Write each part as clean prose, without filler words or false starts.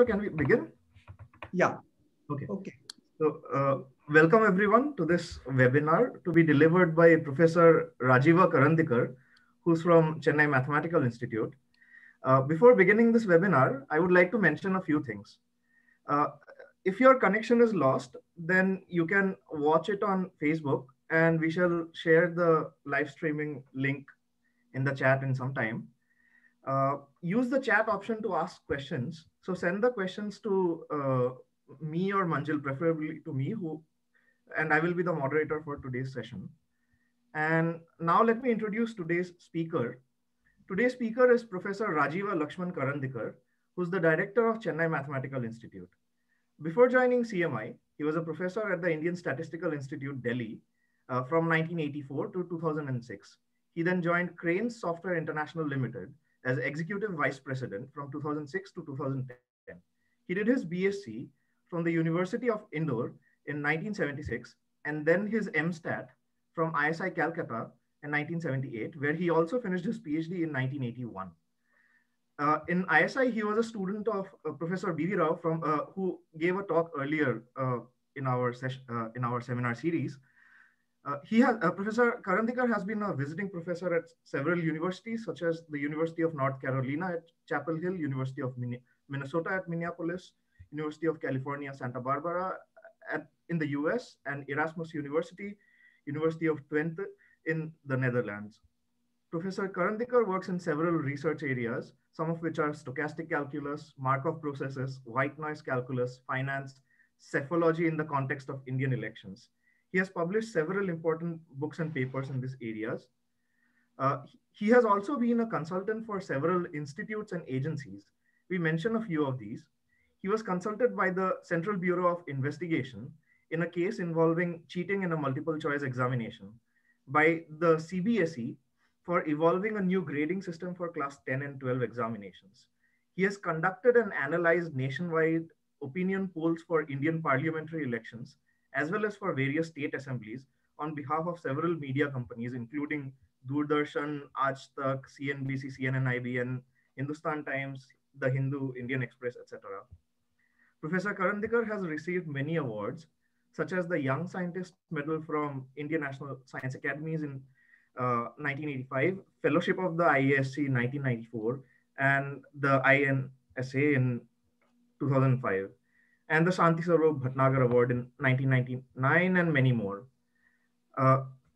Can we begin? Yeah. Okay. Okay. So, welcome everyone to this webinar to be delivered by Professor Rajiva Karandikar, who's from Chennai Mathematical Institute. Before beginning this webinar, I would like to mention a few things. Uh, if your connection is lost, then you can watch it on Facebook, and we shall share the live streaming link in the chat in some time. Use the chat option to ask questions. So send the questions to me or Manjil, preferably to me, and I will be the moderator for today's session. And now let me introduce today's speaker. Today's speaker is Professor Rajiva Lakshman Karandikar, who's the director of Chennai Mathematical Institute. Before joining CMI, he was a professor at the Indian Statistical Institute, Delhi, from 1984 to 2006. He then joined Cranes Software International Limited as executive vice president from 2006 to 2010. He did his BSc from the University of Indore in 1976 and then his MStat from ISI Calcutta in 1978, where he also finished his PhD in 1981. In ISI, he was a student of Professor B.V. Rao, who gave a talk earlier in our session, in our seminar series. Professor Karandikar has been a visiting professor at several universities, such as the University of North Carolina at Chapel Hill, University of Minnesota at Minneapolis, University of California, Santa Barbara in the US, and Erasmus University, University of Twente in the Netherlands. Professor Karandikar works in several research areas, some of which are stochastic calculus, Markov processes, white noise calculus, finance, cephalogy in the context of Indian elections. He has published several important books and papers in these areas. He has also been a consultant for several institutes and agencies. We mention a few of these. He was consulted by the Central Bureau of Investigation in a case involving cheating in a multiple choice examination, by the CBSE for evolving a new grading system for class 10 and 12 examinations. He has conducted and analyzed nationwide opinion polls for Indian parliamentary elections, as well as for various state assemblies on behalf of several media companies, including Doordarshan, Aaj Tak, CNBC, CNN, IBN, Hindustan Times, The Hindu, Indian Express, etc. Professor Karandikar has received many awards, such as the Young Scientist Medal from Indian National Science Academies in 1985, Fellowship of the IASC 1994, and the INSA in 2005, and the Shanti Swarup Bhatnagar Award in 1999, and many more.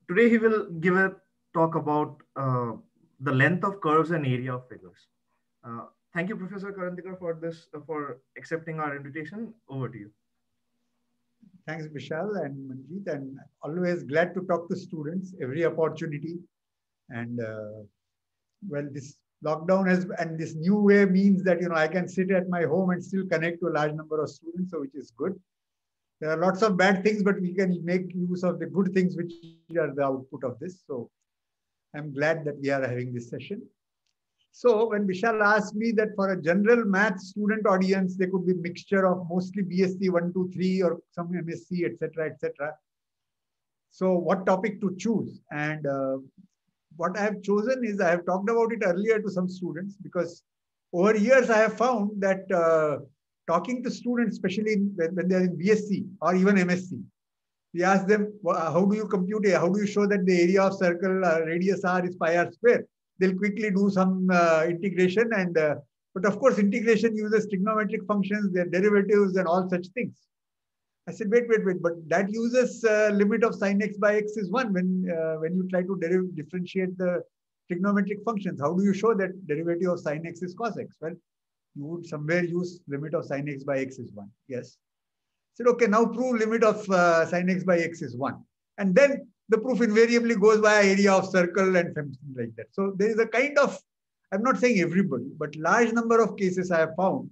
Today, he will give a talk about the length of curves and area of figures. Thank you, Professor Karandikar, for accepting our invitation. Over to you. Thanks, Vishal and Manjeet, and always glad to talk to students every opportunity. And well, this lockdown and this new way means that I can sit at my home and still connect to a large number of students, so which is good. There are lots of bad things, but we can make use of the good things which are the output of this. So I'm glad that we are having this session. So when Vishal asked me that for a general math student audience, there could be mixture of mostly BSc 1, 2, 3 or some MSc, etc., etc. So what topic to choose? And what I have chosen is I have talked about it earlier to some students, because over years I have found that talking to students, especially when they are in BSc or even MSc, we ask them, how do you compute it? How do you show that the area of circle radius r is pi r square? They'll quickly do some integration, and but of course integration uses trigonometric functions, their derivatives and all such things. I said, wait, but that uses limit of sin x by x is 1 when you try to differentiate the trigonometric functions. How do you show that derivative of sin x is cos x? Well, you would somewhere use limit of sin x by x is 1. Yes. I said, okay, now prove limit of sin x by x is 1. And then the proof invariably goes by area of circle and something like that. So there is a kind of, I'm not saying everybody, but large number of cases I have found.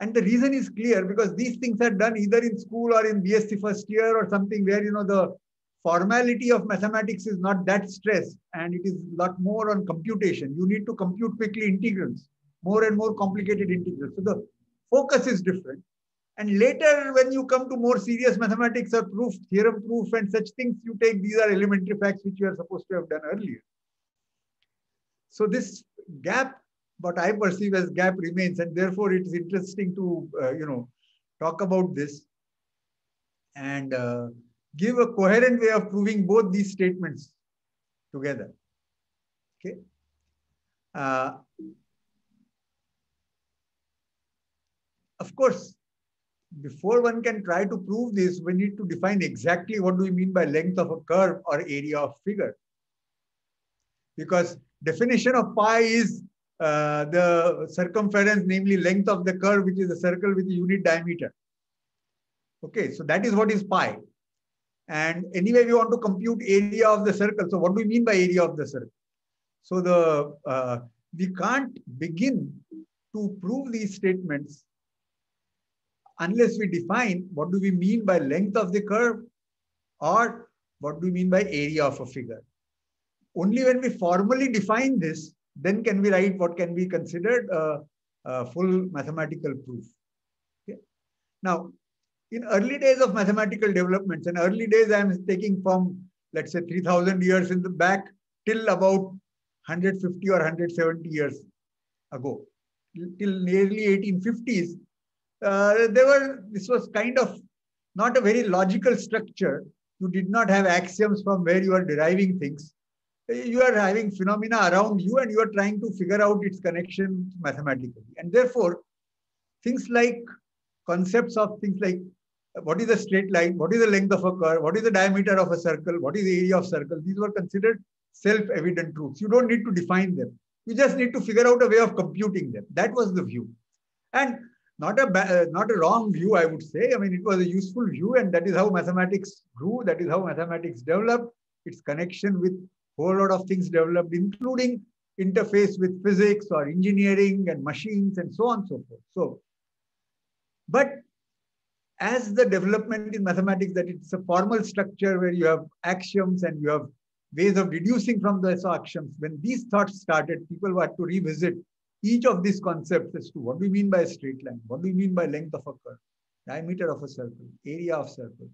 And the reason is clear, because these things are done either in school or in BSc first year or something where, the formality of mathematics is not that stressed, and it is a lot more on computation. You need to compute quickly integrals, more and more complicated integrals. So the focus is different. And later, when you come to more serious mathematics or proof, theorem proof and such things, you take these are elementary facts which you are supposed to have done earlier. So this gap what I perceive as gap remains, and therefore it is interesting to talk about this and give a coherent way of proving both these statements together. Okay. Of course, before one can try to prove this, we need to define exactly what do we mean by length of a curve or area of figure. Because definition of pi is the circumference, namely length of the curve, which is a circle with a unit diameter. Okay, so that is what is pi. And anyway, we want to compute area of the circle. So what do we mean by area of the circle? So we can't begin to prove these statements unless we define what do we mean by length of the curve or what do we mean by area of a figure. Only when we formally define this, then can we write what can be considered a full mathematical proof. Okay? Now, in early days of mathematical developments, and early days I am taking from, let's say, 3,000 years in the back till about 150 or 170 years ago, till nearly 1850s, this was kind of not a very logical structure. You did not have axioms from where you are deriving things. You are having phenomena around you and you are trying to figure out its connection mathematically. And therefore, things like concepts of things like what is a straight line, what is the length of a curve, what is the diameter of a circle, what is the area of circle, these were considered self-evident truths. You don't need to define them. You just need to figure out a way of computing them. That was the view. And not a wrong view, I would say. I mean, it was a useful view, and that is how mathematics grew. That is how mathematics developed. Its connection with a whole lot of things developed, including interface with physics or engineering and machines and so on and so forth. So, but as the development in mathematics, that it's a formal structure where you have axioms and you have ways of deducing from those axioms. When these thoughts started, people had to revisit each of these concepts as to what do we mean by a straight line, what do we mean by length of a curve, diameter of a circle, area of circle.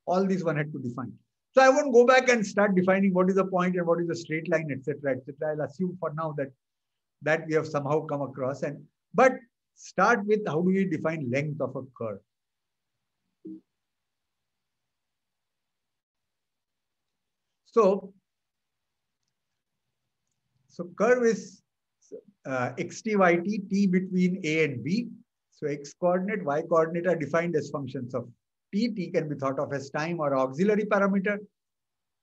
All these one had to define. So I won't go back and start defining what is a point and what is a straight line, etc., etc. I'll assume for now that we have somehow come across. But start with how do we define length of a curve. So curve is x, t, y, t between a and b. So x coordinate, y coordinate are defined as functions of t. T can be thought of as time or auxiliary parameter.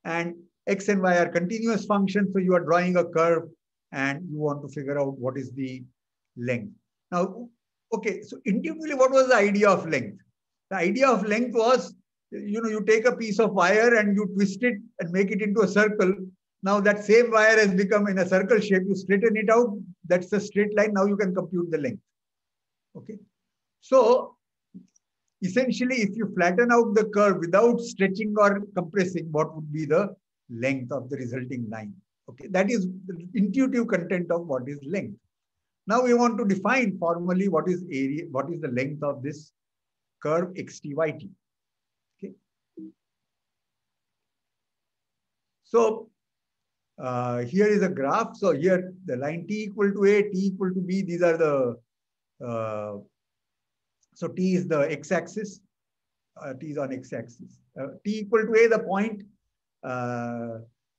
And x and y are continuous functions. So you are drawing a curve and you want to figure out what is the length. Now, okay, so intuitively, what was the idea of length? The idea of length was, you take a piece of wire and you twist it and make it into a circle. Now that same wire has become in a circle shape. You straighten it out. That's the straight line. Now you can compute the length. Okay. So essentially, if you flatten out the curve without stretching or compressing, what would be the length of the resulting line? Okay. That is the intuitive content of what is length. Now we want to define formally what is area, what is the length of this curve x, t, y, t. Okay. So here is a graph. So here the line t equal to a, t equal to b. These are the, so t is the x-axis. T is on x-axis. T equal to a, the point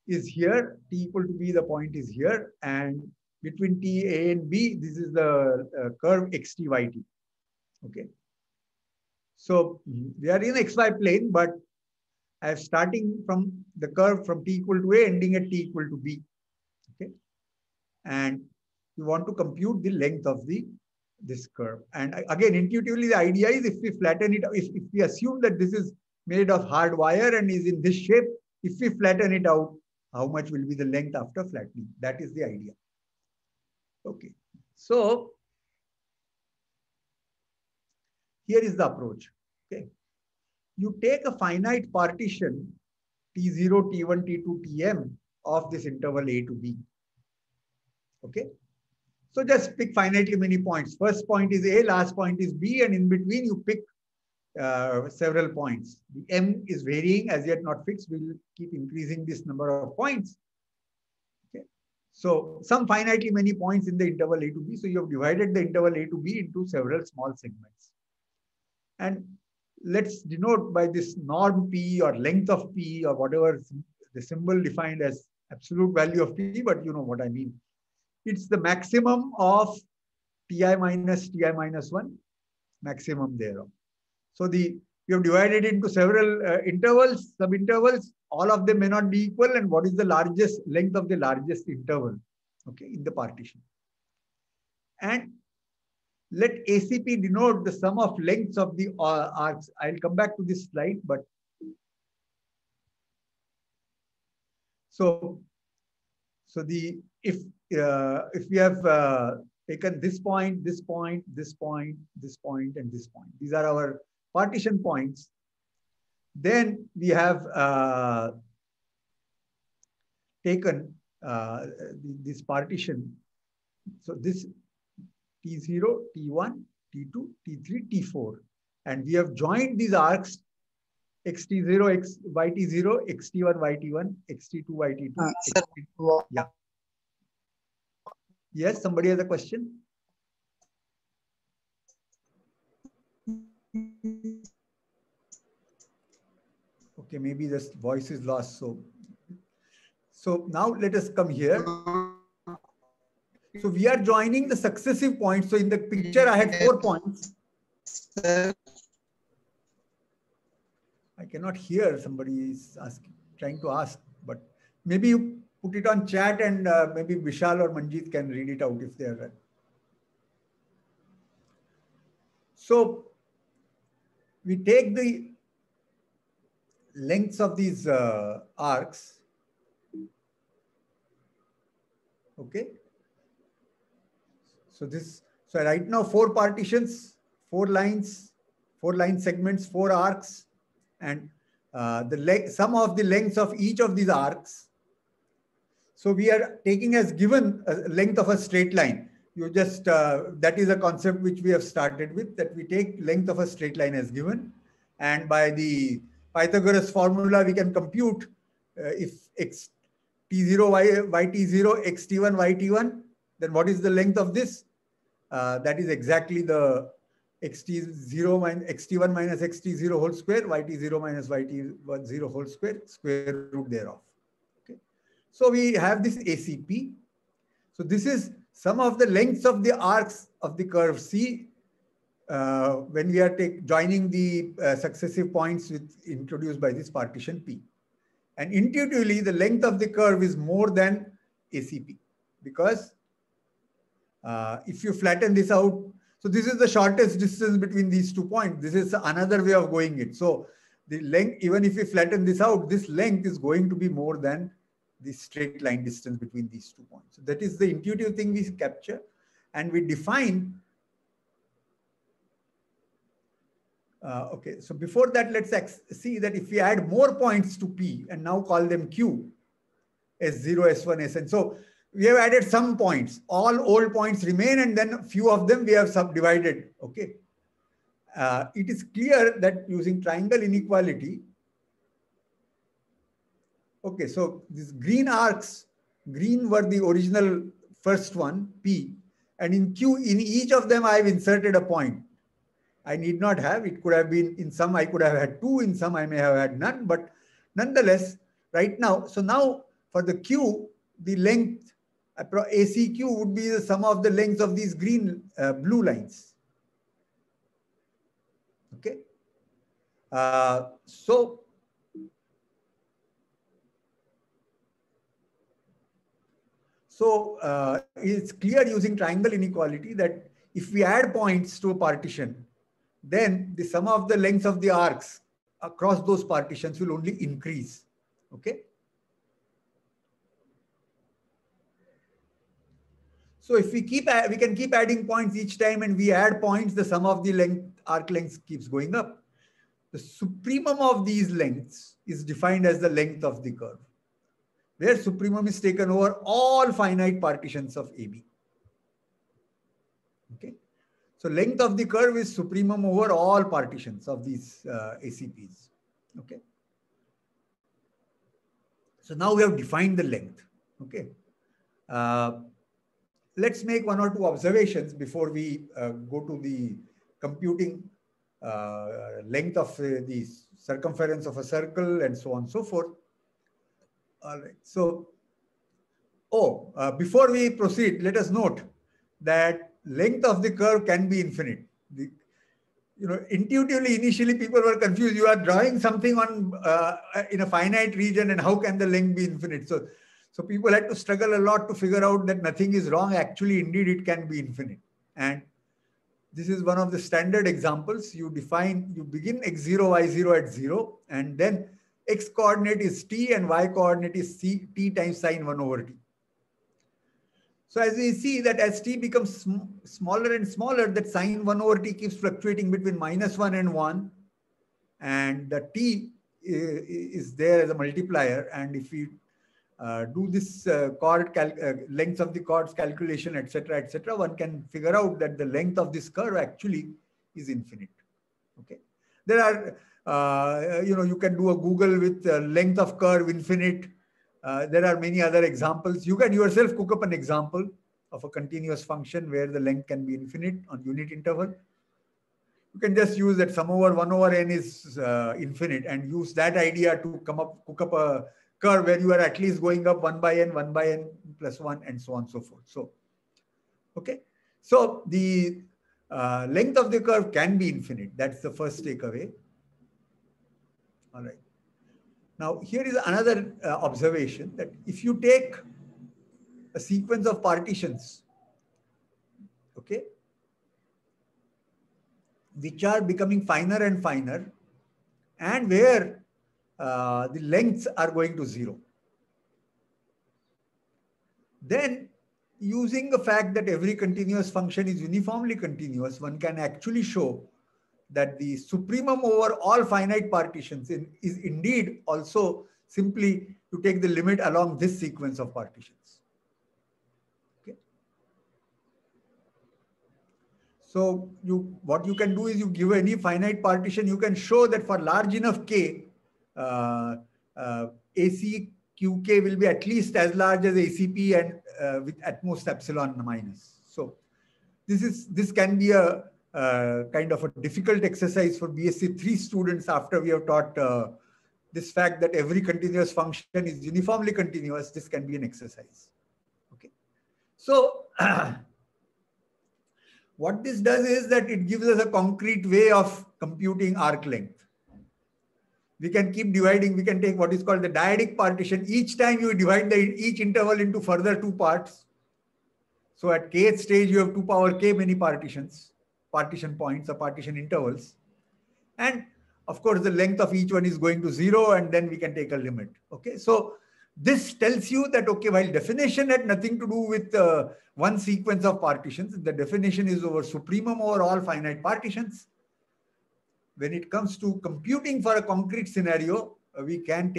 is here. T equal to b, the point is here. And between t, a and b, this is the curve x, t, y, t. Okay. So we are in xy plane, but I am starting from the curve from t equal to a, ending at t equal to b. Okay. And we want to compute the length of this curve. And again, intuitively, the idea is if we flatten it, if we assume that this is made of hard wire and is in this shape, if we flatten it out, how much will be the length after flattening? That is the idea. Okay. So here is the approach. Okay. You take a finite partition T0, T1, T2, Tm of this interval a to b. Okay. So just pick finitely many points. First point is a, last point is b, and in between you pick several points. The m is varying, as yet not fixed. We will keep increasing this number of points. Okay. So some finitely many points in the interval A to B. So you have divided the interval A to B into several small segments. And let's denote by this norm P or length of P or whatever the symbol defined as absolute value of P, but you know what I mean. It's the maximum of Ti minus 1, maximum thereof. So we have divided into several intervals, sub-intervals. All of them may not be equal. And what is the largest length of the largest interval, okay, in the partition? And let ACP denote the sum of lengths of the arcs. I'll come back to this slide, but so if we have taken this point, this point, this point, this point, and this point, these are our partition points. Then we have taken this partition. So this T0, T1, T2, T3, T4. And we have joined these arcs xt0, yt0, xt1, yt1, xt2, yt2. Yeah. Yes, somebody has a question? Okay, maybe this voice is lost. So now let us come here. So we are joining the successive points. So in the picture, I had 4 points. I cannot hear. Somebody is trying to ask, but maybe you put it on chat and maybe Vishal or Manjeet can read it out if they are ready. So we take the lengths of these arcs. Okay. So right now 4 partitions, 4 lines, 4 line segments, 4 arcs, and the sum of the lengths of each of these arcs. So we are taking as given a length of a straight line. You just that is a concept which we have started with, that we take length of a straight line as given, and by the Pythagoras formula we can compute if x t0 yt0 xt1 yt1, then what is the length of this? That is exactly the xt0 minus xt1 minus xt0 whole square, yt0 minus yt0 whole square root thereof. Okay. So we have this ACP. So this is sum of the lengths of the arcs of the curve C when we are joining the successive points introduced by this partition P. And intuitively, the length of the curve is more than ACP, because if you flatten this out, so this is the shortest distance between these 2 points. This is another way of going it. So the length, even if we flatten this out, this length is going to be more than the straight line distance between these 2 points. So that is the intuitive thing we capture, and we define. Okay, so before that, let's see that if we add more points to P and now call them Q, S0, S1, Sn. So we have added some points. All old points remain, and then a few of them we have subdivided. Okay. It is clear that using triangle inequality. Okay, so these green arcs, green were the original first one, P, and in Q, in each of them I have inserted a point. I need not have, it could have been, in some I could have had 2, in some I may have had none, but nonetheless, right now, so now for the Q, the length, ACQ would be the sum of the lengths of these green, blue lines. Okay. So it's clear using triangle inequality that if we add points to a partition, then the sum of the lengths of the arcs across those partitions will only increase. Okay. So if we can keep adding points each time, and we add points, the sum of the arc lengths keeps going up. The supremum of these lengths is defined as the length of the curve, where supremum is taken over all finite partitions of AB. Okay. So length of the curve is supremum over all partitions of these ACPs. Okay. So now we have defined the length. Okay. Let's make one or two observations before we go to the computing length of the circumference of a circle and so on and so forth. All right. So, before we proceed, let us note that length of the curve can be infinite. Intuitively, initially people were confused. You are drawing something on in a finite region, and how can the length be infinite? So people had to struggle a lot to figure out that nothing is wrong. Actually, indeed, it can be infinite. And this is one of the standard examples. You begin x0, y0 at 0, and then x coordinate is t and y coordinate is t times sine 1 over t. So as we see that as t becomes smaller and smaller, that sine 1 over t keeps fluctuating between -1 and 1. And the t is there as a multiplier. And if we do this length of the chords calculation, etc., one can figure out that the length of this curve actually is infinite. Okay, there are you can do a Google with length of curve infinite. There are many other examples. You can yourself cook up an example of a continuous function where the length can be infinite on unit interval. You can just use that sum over 1 over n is infinite, and use that idea to cook up a curve where you are at least going up 1 by n plus 1, and so on and so forth. So, okay. So the length of the curve can be infinite. That's the first takeaway. All right. Now, here is another observation, that if you take a sequence of partitions, okay, which are becoming finer and finer, and where the lengths are going to 0, then using the fact that every continuous function is uniformly continuous, one can actually show that the supremum over all finite partitions is indeed also simply to take the limit along this sequence of partitions. Okay. So what you can do is you give any finite partition, you can show that for large enough k, AC QK will be at least as large as ACP, and with at most epsilon minus. So this can be a kind of a difficult exercise for BSc 3 students after we have taught this fact that every continuous function is uniformly continuous. This can be an exercise. Okay. So what this does is that it gives us a concrete way of computing arc length. We can keep dividing. We can take what is called the dyadic partition. Each time you divide each interval into further 2 parts. So at kth stage, you have 2 power k many partitions, partition points or partition intervals. And of course, the length of each one is going to 0, and then we can take a limit. Okay. So this tells you that, okay, while definition had nothing to do with one sequence of partitions, the definition is over supremum over all finite partitions. When it comes to computing for a concrete scenario, we can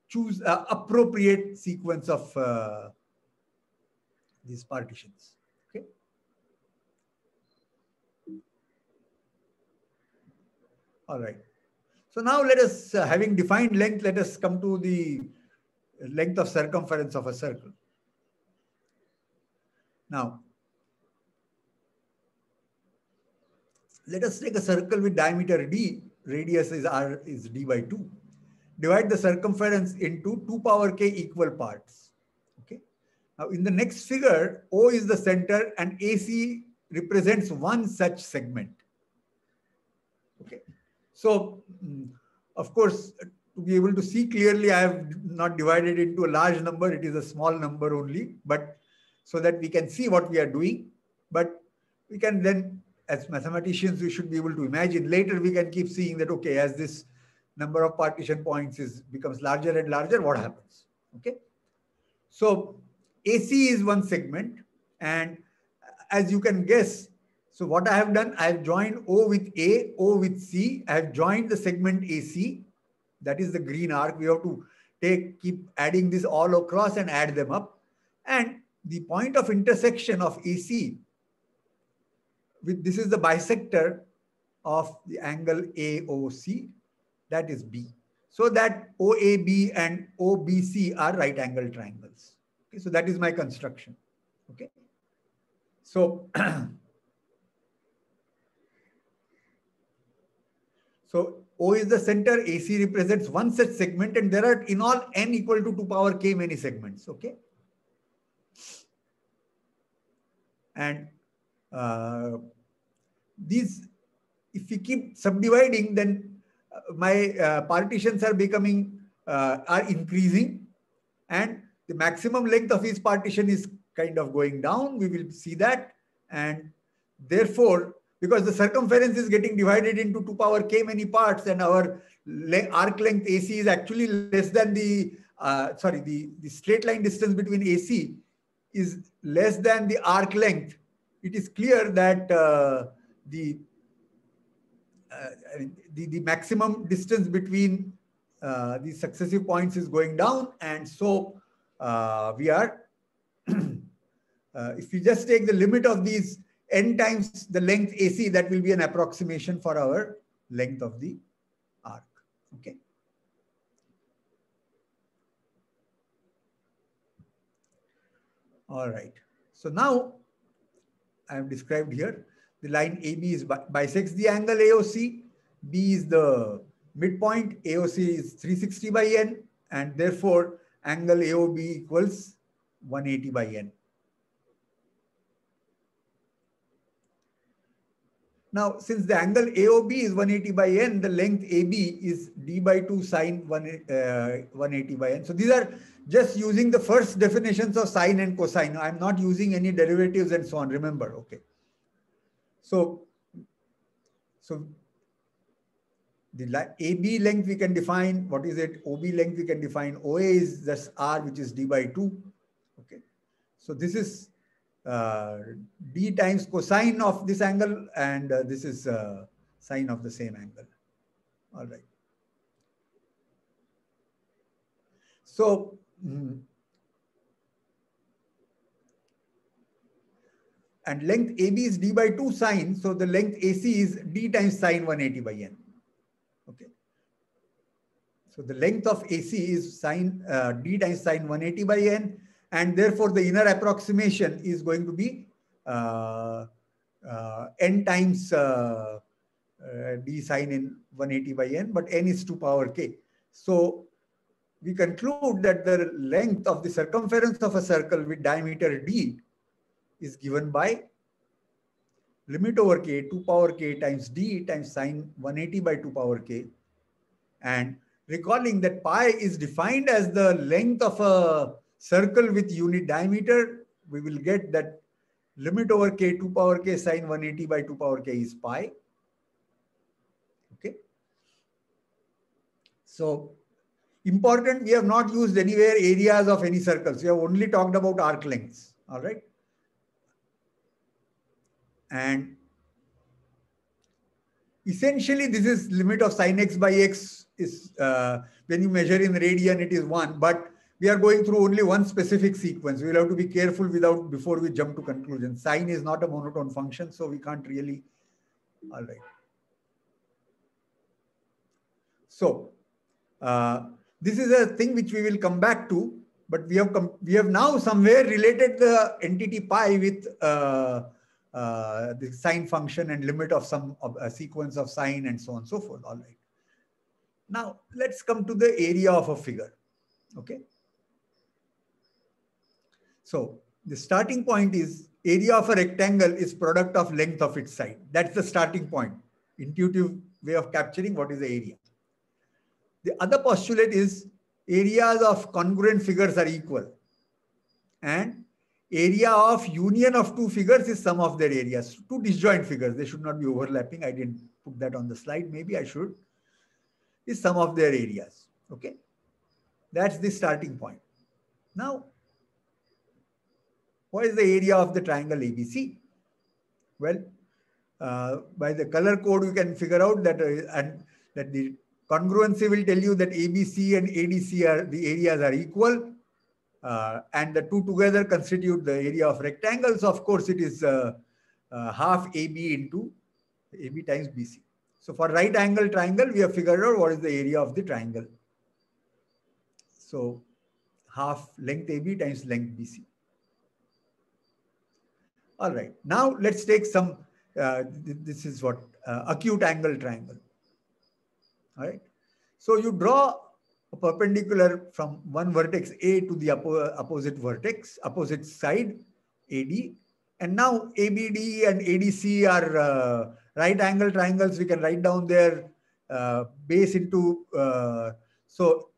choose an appropriate sequence of these partitions. Okay. All right. So now let us, having defined length, let us come to the length of circumference of a circle. Now, let us take a circle with diameter d, radius is d by 2. Divide the circumference into 2 power k equal parts. Okay. Now, in the next figure, O is the center and AC represents one such segment. Okay. So, of course, to be able to see clearly, I have not divided into a large number. It is a small number only, but so that we can see what we are doing. But we can then, as mathematicians, we should be able to imagine. Later, we can keep seeing that, okay, as this number of partition points becomes larger and larger, what happens? Okay. So AC is one segment, and as you can guess, so what I have done, I have joined O with A, O with C. I have joined the segment AC. That is the green arc. We have to keep adding this all across and add them up. And the point of intersection of AC, this is the bisector of the angle AOC, that is B. So that OAB and OBC are right angle triangles. Okay, so that is my construction. Okay, so so O is the center, AC represents one such segment, and there are in all n equal to 2 power k many segments. Okay, and these, if we keep subdividing, then my partitions are becoming are increasing, and the maximum length of each partition is kind of going down. We will see that, and therefore, because the circumference is getting divided into 2 power k many parts, and our arc length AC is actually less than the the straight line distance between AC is less than the arc length. It is clear that the maximum distance between these successive points is going down, and so we are if we just take the limit of these n times the length AC, that will be an approximation for our length of the arc. Okay. All right. So now I have described here the line AB is bisects the angle AOC. B is the midpoint. AOC is 360 by n, and therefore angle AOB equals 180 by n. Now, since the angle AOB is 180 by n, the length AB is d by 2 sine 180 by n. So these are just using the first definitions of sine and cosine. I'm not using any derivatives and so on, remember. Okay. So the AB length we can define. What is it? OB length we can define. OA is just R, which is d by 2. Okay. So this is d times cosine of this angle, and this is sine of the same angle. All right. So and length AB is d by 2 sine, so the length AC is d times sine 180 by n. Okay. So the length of AC is sine d times sine 180 by n, and therefore the inner approximation is going to be n times d sine in 180 by n, but n is 2 power k. So we conclude that the length of the circumference of a circle with diameter d is given by limit over k 2 power k times d times sine 180 by 2 power k. And recalling that pi is defined as the length of a circle with unit diameter, we will get that limit over k 2 power k sine 180 by 2 power k is pi. Okay. So important, we have not used anywhere areas of any circles. We have only talked about arc lengths. All right. And essentially, this is limit of sine x by x is when you measure in radian, it is 1. But we are going through only one specific sequence. We will have to be careful before we jump to conclusion. Sine is not a monotone function, so we can't really. All right. So this is a thing which we will come back to, but we have now somewhere related the entity pi with the sine function and limit of some a sequence of sine and so on and so forth. All right. Now let's come to the area of a figure. Okay. So the starting point is area of a rectangle is product of length of its side. That's the starting point. Intuitive way of capturing what is the area. The other postulate is areas of congruent figures are equal, and area of union of two figures is sum of their areas. Two disjoint figures, they should not be overlapping. I didn't put that on the slide. Maybe I should. Is sum of their areas. Okay. That's the starting point. Now, what is the area of the triangle ABC? Well, by the color code, you can figure out that that the congruency will tell you that ABC and ADC are the areas are equal, and the two together constitute the area of rectangle. So of course it is half AB into AB times BC. So for right angle triangle, we have figured out what is the area of the triangle. So half length AB times length BC. All right. Now let's take some, this is what, acute angle triangle. All right. So you draw a perpendicular from one vertex A to the opposite vertex, opposite side AD. And now ABD and ADC are right angle triangles. We can write down their base into, so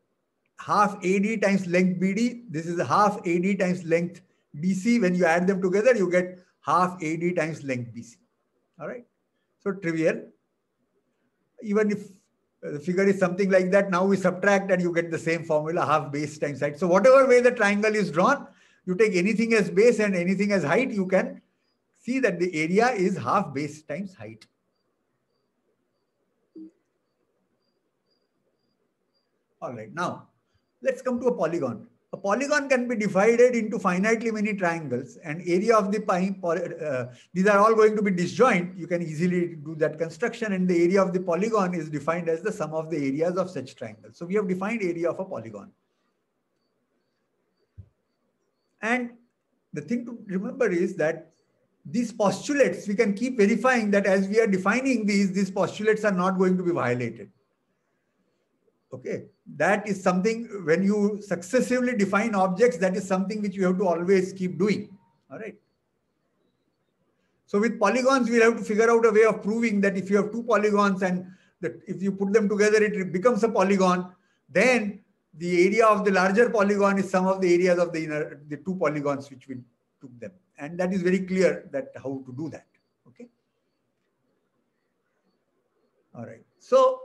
half AD times length BD. This is half AD times length DC. When you add them together, you get half AD times length BC. All right. So trivial. Even if the figure is something like that, now we subtract and you get the same formula, half base times height. So whatever way the triangle is drawn, you take anything as base and anything as height, you can see that the area is half base times height. All right. Now, let's come to a polygon. A polygon can be divided into finitely many triangles, and area of the these are all going to be disjoint. You can easily do that construction, and the area of the polygon is defined as the sum of the areas of such triangles. So we have defined area of a polygon. And the thing to remember is that these postulates, we can keep verifying that as we are defining these postulates are not going to be violated. Okay, that is something, when you successively define objects, that is something which you have to always keep doing. All right. So with polygons, we'll have to figure out a way of proving that if you have two polygons and that if you put them together, it becomes a polygon, then the area of the larger polygon is sum of the areas of the two polygons which we took them. And that is very clear that how to do that. Okay. All right. So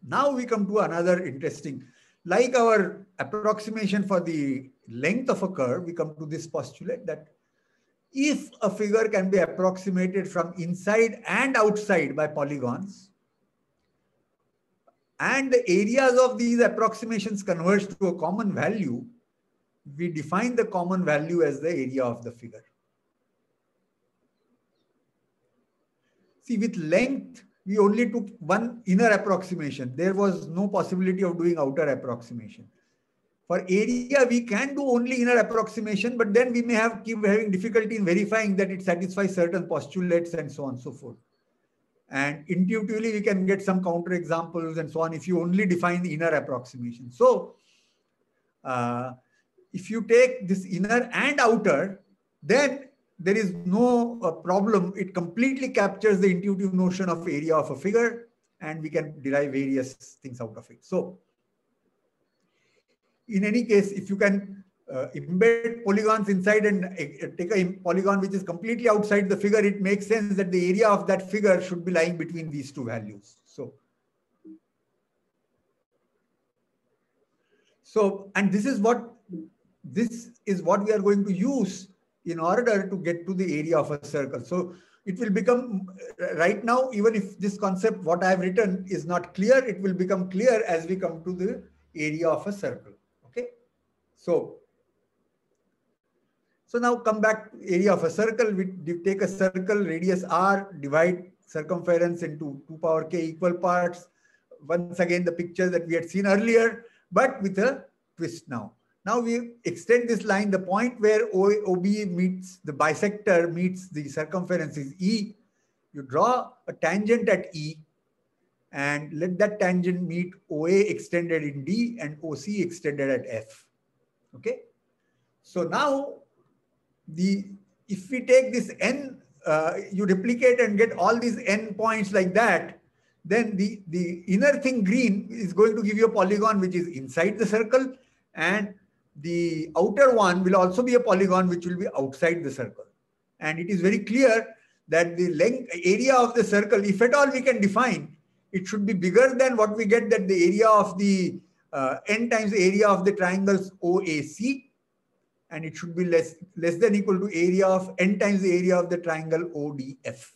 now we come to another interesting, like our approximation for the length of a curve, we come to this postulate that if a figure can be approximated from inside and outside by polygons, and the areas of these approximations converge to a common value, we define the common value as the area of the figure. See, with length, we only took one inner approximation. There was no possibility of doing outer approximation. For area, we can do only inner approximation, but then we may keep having difficulty in verifying that it satisfies certain postulates and so on and so forth. And intuitively, we can get some counterexamples and so on if you only define the inner approximation. So, if you take this inner and outer, then there is no problem. It completely captures the intuitive notion of area of a figure, and we can derive various things out of it. So, in any case, if you can embed polygons inside and take a polygon which is completely outside the figure, it makes sense that the area of that figure should be lying between these two values. So, and this is what we are going to use in order to get to the area of a circle. So it will become, right now, even if this concept, what I have written is not clear, it will become clear as we come to the area of a circle. Okay. So now come back to area of a circle. We take a circle, radius r, divide circumference into 2 power k equal parts. Once again, the picture that we had seen earlier, but with a twist now. Now we extend this line, the point where OB meets the bisector meets the circumference is E. You draw a tangent at E and let that tangent meet OA extended in D and OC extended at F. Okay. So now if we take this N, you replicate and get all these N points like that, then the inner thing green is going to give you a polygon which is inside the circle, and the outer one will also be a polygon which will be outside the circle. And it is very clear that the length area of the circle, if at all we can define, it should be bigger than what we get, that the area of the N times area of the triangles OAC, and it should be less than equal to area of N times the area of the triangle ODF.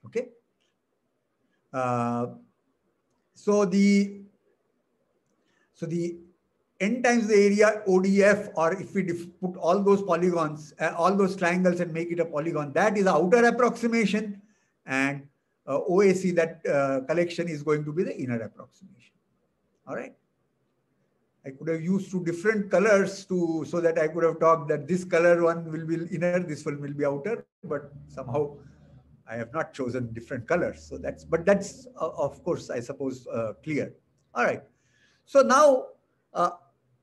Okay. So the N times the area ODF, or if we put all those polygons, all those triangles and make it a polygon, that is the outer approximation, and OAC, that collection, is going to be the inner approximation. All right. I could have used two different colors so that I could have talked that this color one will be inner, this one will be outer, but somehow I have not chosen different colors. So that's of course, I suppose, clear. All right. So now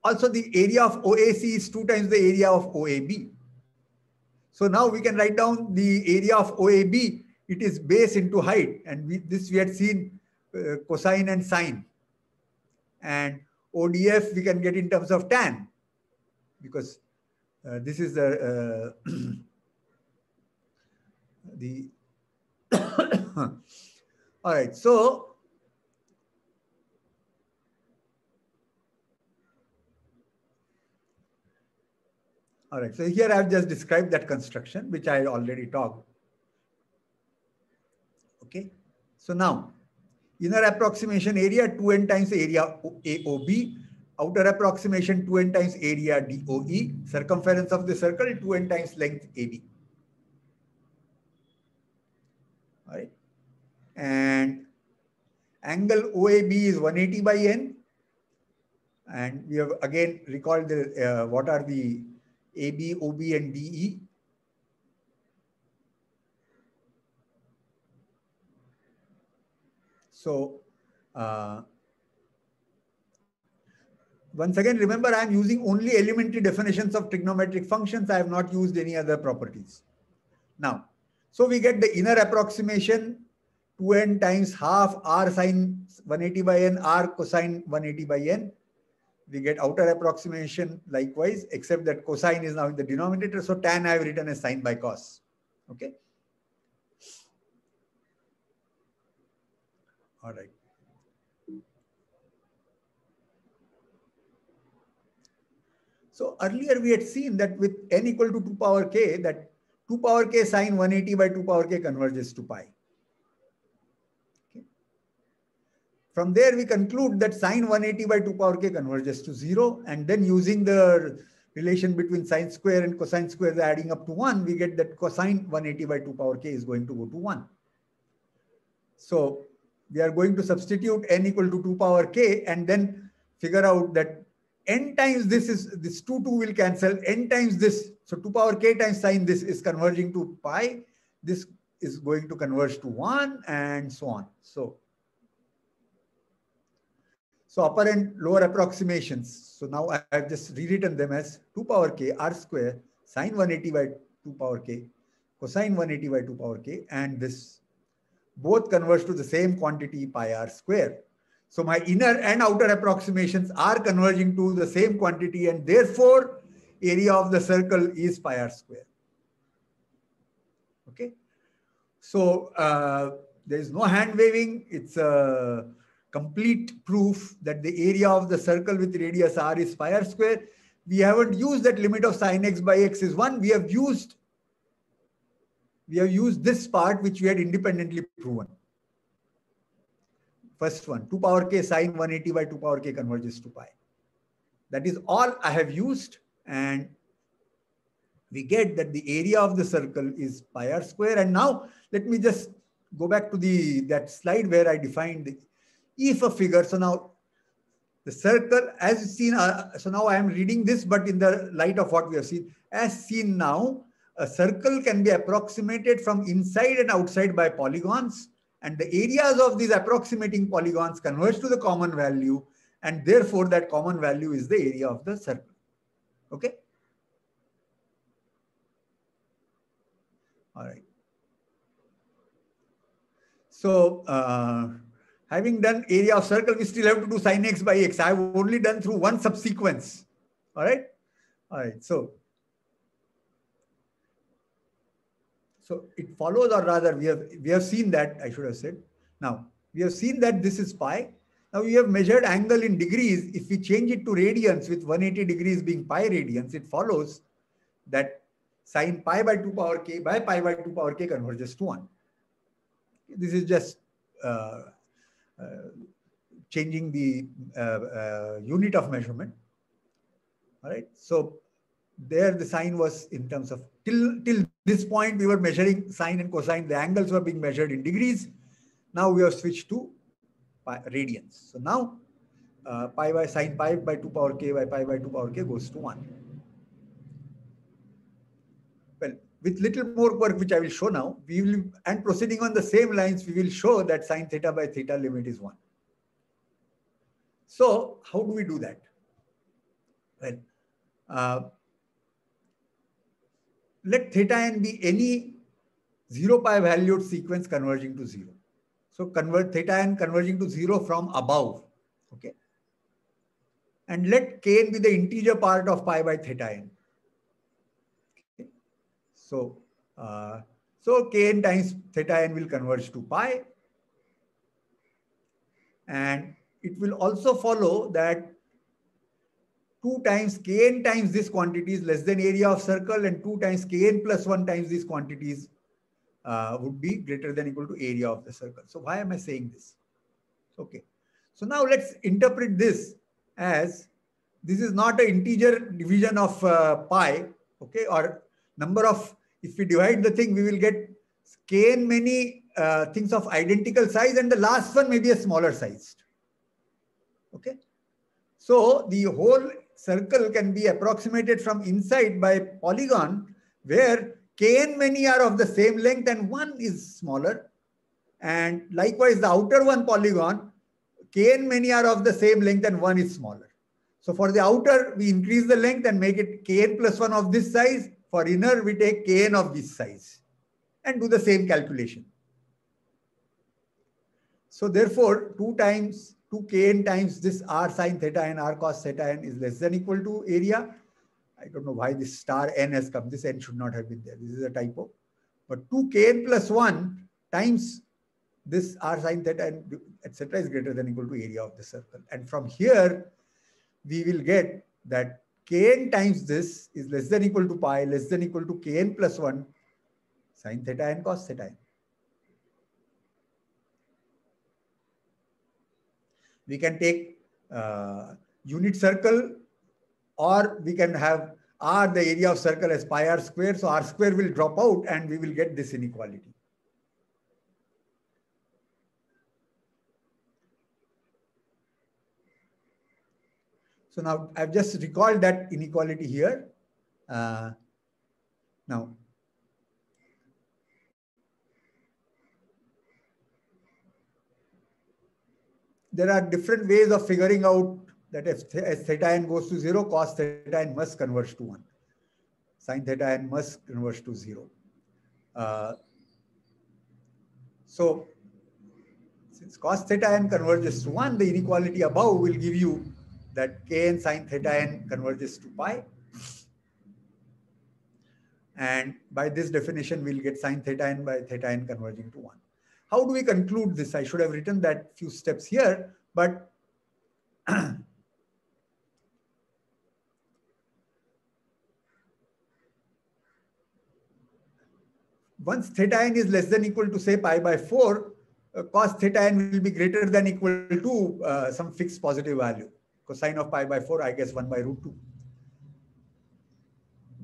also the area of OAC is 2 times the area of OAB. So now we can write down the area of OAB. It is base into height, and we had seen cosine and sine. And ODF we can get in terms of tan, because this is the the all right. So all right. So here I have just described that construction, which I already talked. Okay. So now, inner approximation area 2n times area AOB, outer approximation 2n times area DOE, circumference of the circle 2n times length AB. All right. And angle OAB is 180 by n. And we have again recalled the what are the AB, OB, and DE. So once again, remember, I am using only elementary definitions of trigonometric functions. I have not used any other properties. Now, so we get the inner approximation 2n times half r sine 180 by n, r cosine 180 by n. We get outer approximation likewise, except that cosine is now in the denominator. So tan I have written as sine by cos. Okay. All right. So earlier we had seen that with n equal to 2 power k, that 2 power k sine 180 by 2 power k converges to pi. Okay. From there we conclude that sine 180 by 2 power k converges to 0, and then using the relation between sine square and cosine square adding up to 1, we get that cosine 180 by 2 power k is going to go to 1. So we are going to substitute n equal to 2 power k and then figure out that n times this 2 will cancel, n times this, so 2 power k times sine this is converging to pi, this is going to converge to 1, and so on. So upper and lower approximations. So now I have just rewritten them as 2 power k r square sine 180 by 2 power k cosine 180 by 2 power k, and this both converge to the same quantity pi r square. So my inner and outer approximations are converging to the same quantity, and therefore area of the circle is pi r square. Okay. So there is no hand waving. It's a complete proof that the area of the circle with radius r is pi r square. We haven't used that limit of sine x by x is 1. We have used this part which we had independently proven. First one, 2 power k sine 180 by 2 power k converges to pi. That is all I have used, and we get that the area of the circle is pi r square. And now let me just go back to that slide where I defined if a figure. So now the circle as seen, so now I am reading this, but in the light of what we have seen. As seen now, a circle can be approximated from inside and outside by polygons, and the areas of these approximating polygons converge to the common value, and therefore that common value is the area of the circle. Okay. All right. So having done area of circle, we still have to do sine x by x. I have only done through one subsequence. All right. All right. So it follows, or rather we have seen that, I should have said. Now we have seen that this is pi. Now we have measured angle in degrees. If we change it to radians, with 180 degrees being pi radians, it follows that sine pi by 2 power k by pi by 2 power k converges to 1. This is just changing the unit of measurement. All right. So there the sine was in terms of, till this point we were measuring sine and cosine. The angles were being measured in degrees. Now we have switched to radians. So now pi by sine pi by 2 power k by pi by 2 power k goes to 1. Well, with little more work, which I will show now, we will, and proceeding on the same lines, we will show that sine theta by theta limit is 1. So how do we do that? Well, let theta n be any 0 pi valued sequence converging to 0. So convert theta n converging to 0 from above. Okay. And let kn be the integer part of pi by theta n. Okay. So, so kn times theta n will converge to pi. And it will also follow that 2 times kn times this quantity is less than area of circle, and 2 times kn plus 1 times these quantities would be greater than equal to area of the circle. So why am I saying this? Okay. So now let's interpret this as this is not an integer division of pi, okay, or number of, if we divide the thing, we will get kn many things of identical size, and the last one may be a smaller sized. Okay. So the whole circle can be approximated from inside by polygon where kn many are of the same length and one is smaller. And likewise, the outer one polygon, kn many are of the same length and one is smaller. So for the outer, we increase the length and make it kn plus 1 of this size. For inner, we take kn of this size and do the same calculation. So therefore, 2 kn times this r sine theta and r cos theta n is less than equal to area. I don't know why this star n has come. This n should not have been there. This is a typo. But 2 kn plus 1 times this r sine theta and etc. is greater than equal to area of the circle. And from here, we will get that kn times this is less than equal to pi, less than equal to kn plus 1 sine theta and cos theta n. We can take unit circle, or we can have r, the area of circle, as pi r square. So r square will drop out and we will get this inequality. So now I've just recalled that inequality here. Now, there are different ways of figuring out that as theta n goes to 0, cos theta n must converge to 1. Sin theta n must converge to 0. So since cos theta n converges to 1, the inequality above will give you that kn sin theta n converges to pi. And by this definition, we'll get sin theta n by theta n converging to 1. How do we conclude this? I should have written that few steps here, but once theta n is less than equal to, say, pi by 4, cos theta n will be greater than equal to some fixed positive value. Cosine of pi by 4, I guess 1 by root 2.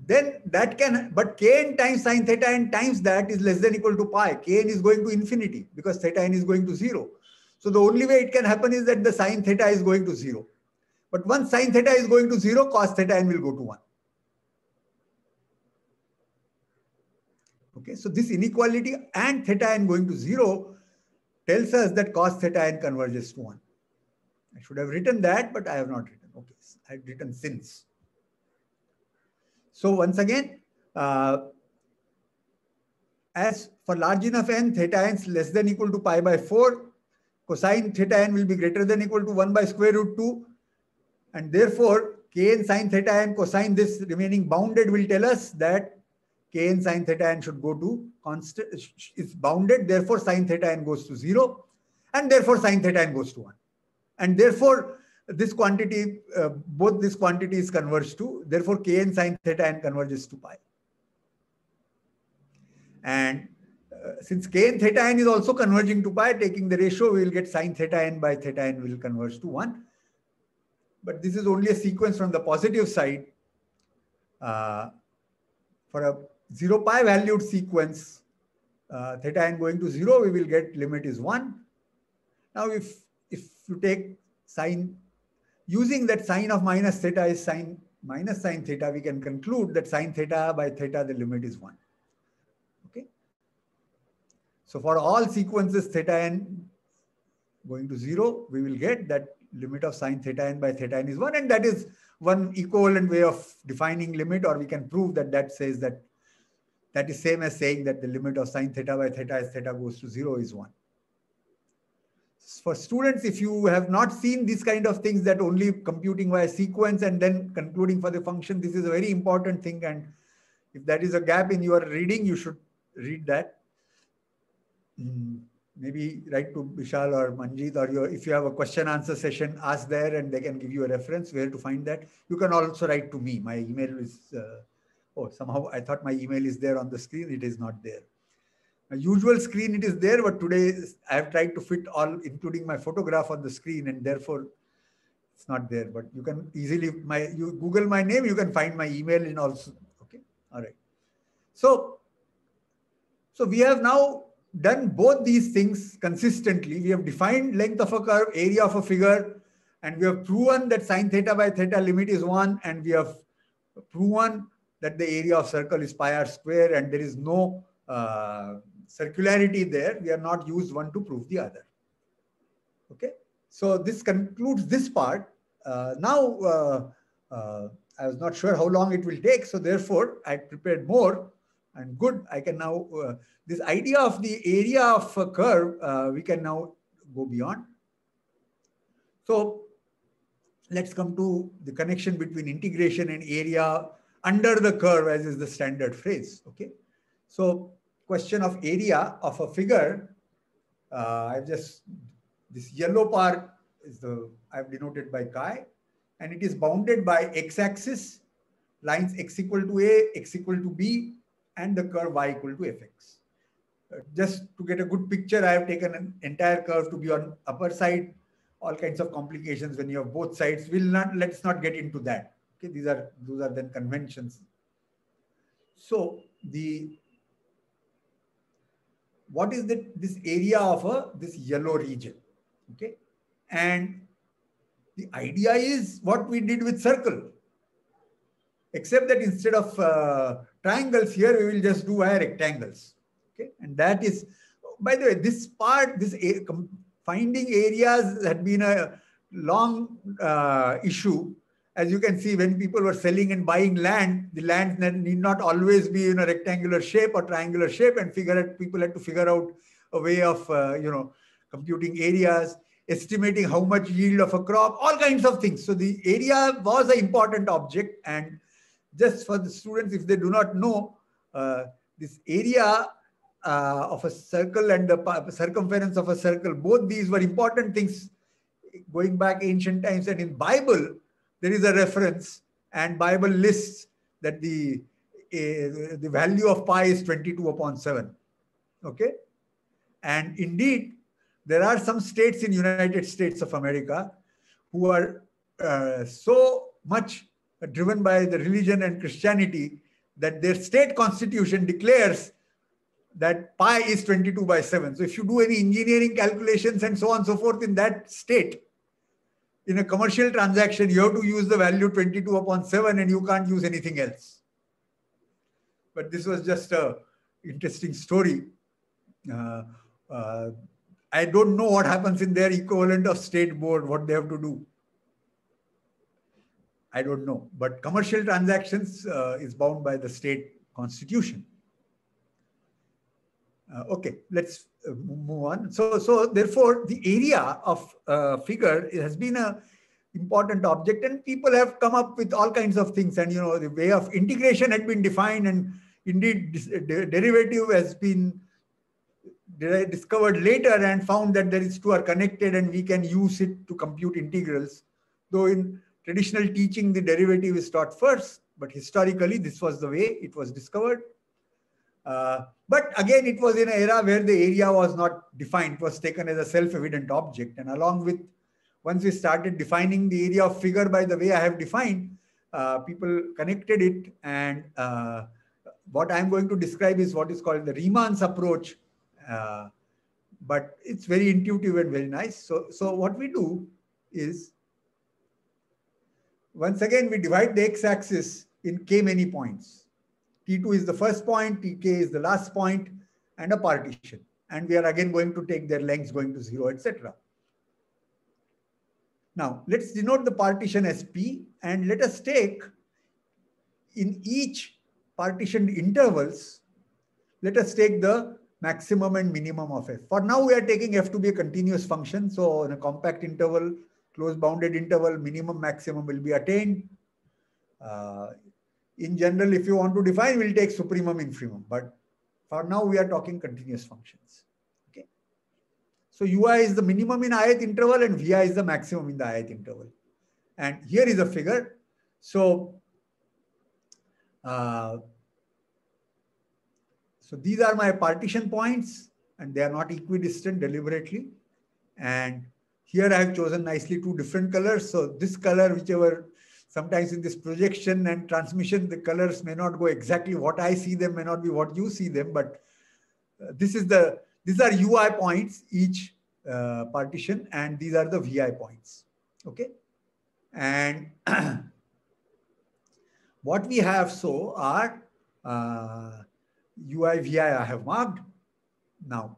Then that can, but kn times sin theta n times that is less than equal to pi. Kn is going to infinity because theta n is going to 0. So the only way it can happen is that the sin theta is going to 0. But once sin theta is going to 0, cos theta n will go to 1. Okay, so this inequality and theta n going to 0 tells us that cos theta n converges to 1. I should have written that, but I have not written. Okay, I had written since. So once again, as for large enough n, theta n is less than equal to pi by 4, cosine theta n will be greater than equal to 1 by square root 2. And therefore, kn sin theta n cosine this remaining bounded will tell us that kn sin theta n should go to constant, is bounded. Therefore, sin theta n goes to 0. And therefore, sin theta n goes to 1. And therefore, this quantity, both these quantities converge to, therefore kn sin theta n converges to pi. And since kn theta n is also converging to pi, taking the ratio, we will get sin theta n by theta n will converge to 1. But this is only a sequence from the positive side. For a 0 pi valued sequence, theta n going to 0, we will get limit is 1. Now, if you take sin using that sine of minus theta is sine minus sine theta, we can conclude that sine theta by theta, the limit is 1. Okay. So for all sequences theta n going to 0, we will get that limit of sine theta n by theta n is 1. And that is one equivalent way of defining limit, or we can prove that that says that that is same as saying that the limit of sine theta by theta as theta goes to 0 is 1. For students, if you have not seen these kind of things, that only computing via sequence and then concluding for the function, this is a very important thing. And if that is a gap in your reading, you should read that. Maybe write to Vishal or Manjeet, or if you have a question answer session, ask there and they can give you a reference where to find that. You can also write to me. My email is, somehow I thought my email is there on the screen. It is not there. My usual screen, it is there, but today I have tried to fit all, including my photograph on the screen, and therefore it's not there. But you can easily, you Google my name, you can find my email in also. Okay, all right. So we have now done both these things consistently. We have defined length of a curve, area of a figure, and we have proven that sine theta by theta limit is 1, and we have proven that the area of circle is pi r square, and there is no circularity there. We are not used one to prove the other. Okay, so this concludes this part. Now I was not sure how long it will take, so therefore I prepared more. And good, I can now, this idea of the area of a curve, we can now go beyond. So let's come to the connection between integration and area under the curve, as is the standard phrase. Okay, so question of area of a figure, this yellow part is I've denoted by chi, and it is bounded by x-axis, lines x equal to a, x equal to b, and the curve y equal to fx. Just to get a good picture, I have taken an entire curve to be on upper side. All kinds of complications when you have both sides. Let's not get into that. Okay, those are then conventions. So what is this area of this yellow region? Okay, and the idea is what we did with circle, except that instead of triangles here, we will just do rectangles. Okay, and that is, by the way, this part, finding areas had been a long issue. As you can see, when people were selling and buying land, the land need not always be in a rectangular shape or triangular shape, and people had to figure out a way of computing areas, estimating how much yield of a crop, all kinds of things. So the area was an important object, and just for the students, if they do not know, this area of a circle and the circumference of a circle, both these were important things going back ancient times. And in Bible, there is a reference, and Bible lists that the value of pi is 22/7. Okay, and indeed, there are some states in United States of America who are so much driven by the religion and Christianity that their state constitution declares that pi is 22/7. So if you do any engineering calculations and so on and so forth in that state, in a commercial transaction, you have to use the value 22/7 and you can't use anything else. But this was just an interesting story. I don't know what happens in their equivalent of state board, what they have to do. I don't know. But commercial transactions is bound by the state constitution. Okay, let's move on. So therefore, the area of figure has been an important object, and people have come up with all kinds of things. And the way of integration had been defined, and indeed derivative has been discovered later and found that these two are connected, and we can use it to compute integrals. Though in traditional teaching, the derivative is taught first, but historically this was the way it was discovered. But again, it was in an era where the area was not defined. It was taken as a self-evident object. And along with, once we started defining the area of figure by the way I have defined, people connected it. And what I'm going to describe is what is called the Riemann's approach. But it's very intuitive and very nice. So what we do is, once again, we divide the x-axis in k many points. T2 is the first point, Tk is the last point, and a partition. And we are again going to take their lengths going to 0, etc. Now, let's denote the partition as P, and let us take in each partitioned intervals, let us take the maximum and minimum of f. For now, we are taking f to be a continuous function. So in a compact interval, closed bounded interval, minimum, maximum will be attained. In general, if you want to define, we'll take supremum, infimum. But for now, we are talking continuous functions. Okay. So ui is the minimum in ith interval and vi is the maximum in the ith interval. And here is a figure. So, so these are my partition points, and they are not equidistant deliberately. And here I have chosen nicely two different colors. So this color, whichever, sometimes in this projection and transmission, the colors may not go exactly what I see them, may not be what you see them, but these are UI points, each partition, and these are the VI points. Okay. And what we have so are UI, VI I have marked. Now,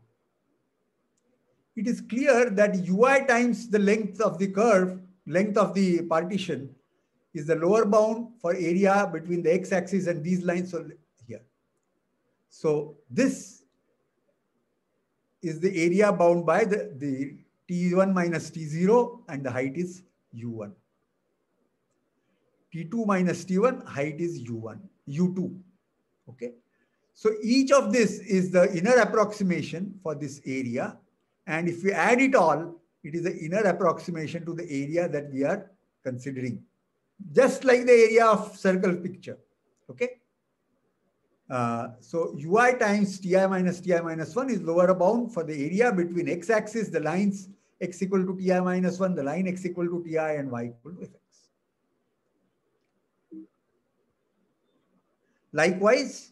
it is clear that UI times the length of the curve, length of the partition, is the lower bound for area between the x-axis and these lines here. So this is the area bound by the T1 minus T0, and the height is U1. T2 minus T1, height is U2. Okay. So each of this is the inner approximation for this area. And if we add it all, it is the inner approximation to the area that we are considering. Just like the area of circle picture. Okay. So ui times ti minus 1 is lower bound for the area between x-axis, the lines x equal to ti minus 1, the line x equal to ti, and y equal to fx. Likewise,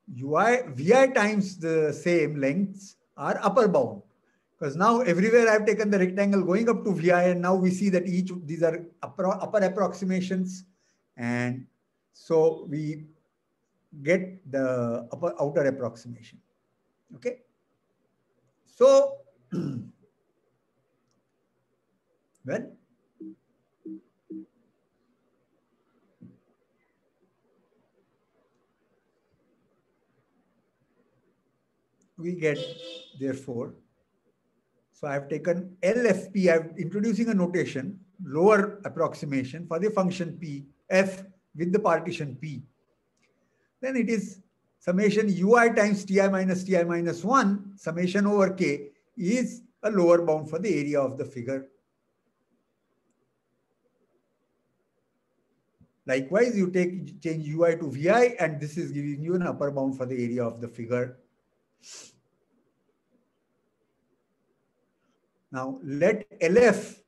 vi times the same lengths are upper bound, because now everywhere I've taken the rectangle going up to vi, and now we see that these are upper approximations, and so we get the outer approximation. Okay. So, well, we get, therefore, so I have taken LFP, I'm introducing a notation, lower approximation for the function P, F with the partition P. Then it is summation ui times ti minus 1, summation over k is a lower bound for the area of the figure. Likewise, you change ui to vi, and this is giving you an upper bound for the area of the figure. Now, let LF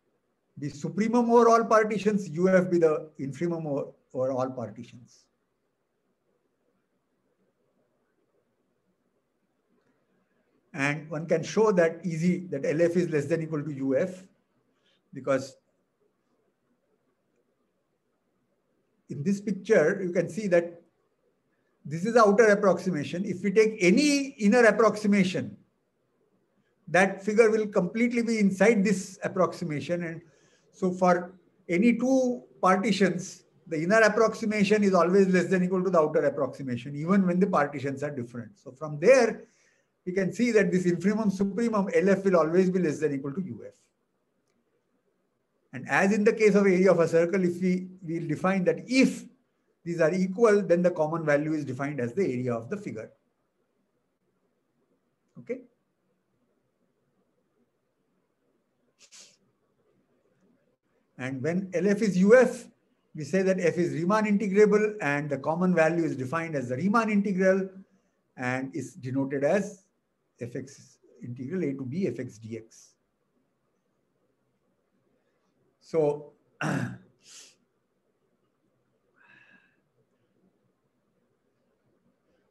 be supremum over all partitions, UF be the infimum over all partitions. And one can show that easy, that LF is less than equal to UF, because in this picture, you can see that this is the outer approximation. If we take any inner approximation, that figure will completely be inside this approximation. And so for any two partitions, the inner approximation is always less than equal to the outer approximation, even when the partitions are different. So from there, you can see that this infimum supremum LF will always be less than equal to UF. And as in the case of area of a circle, if we will define that if these are equal, then the common value is defined as the area of the figure. Okay. And when LF is UF, we say that F is Riemann integrable, and the common value is defined as the Riemann integral and is denoted as Fx integral a to b Fx dx. So,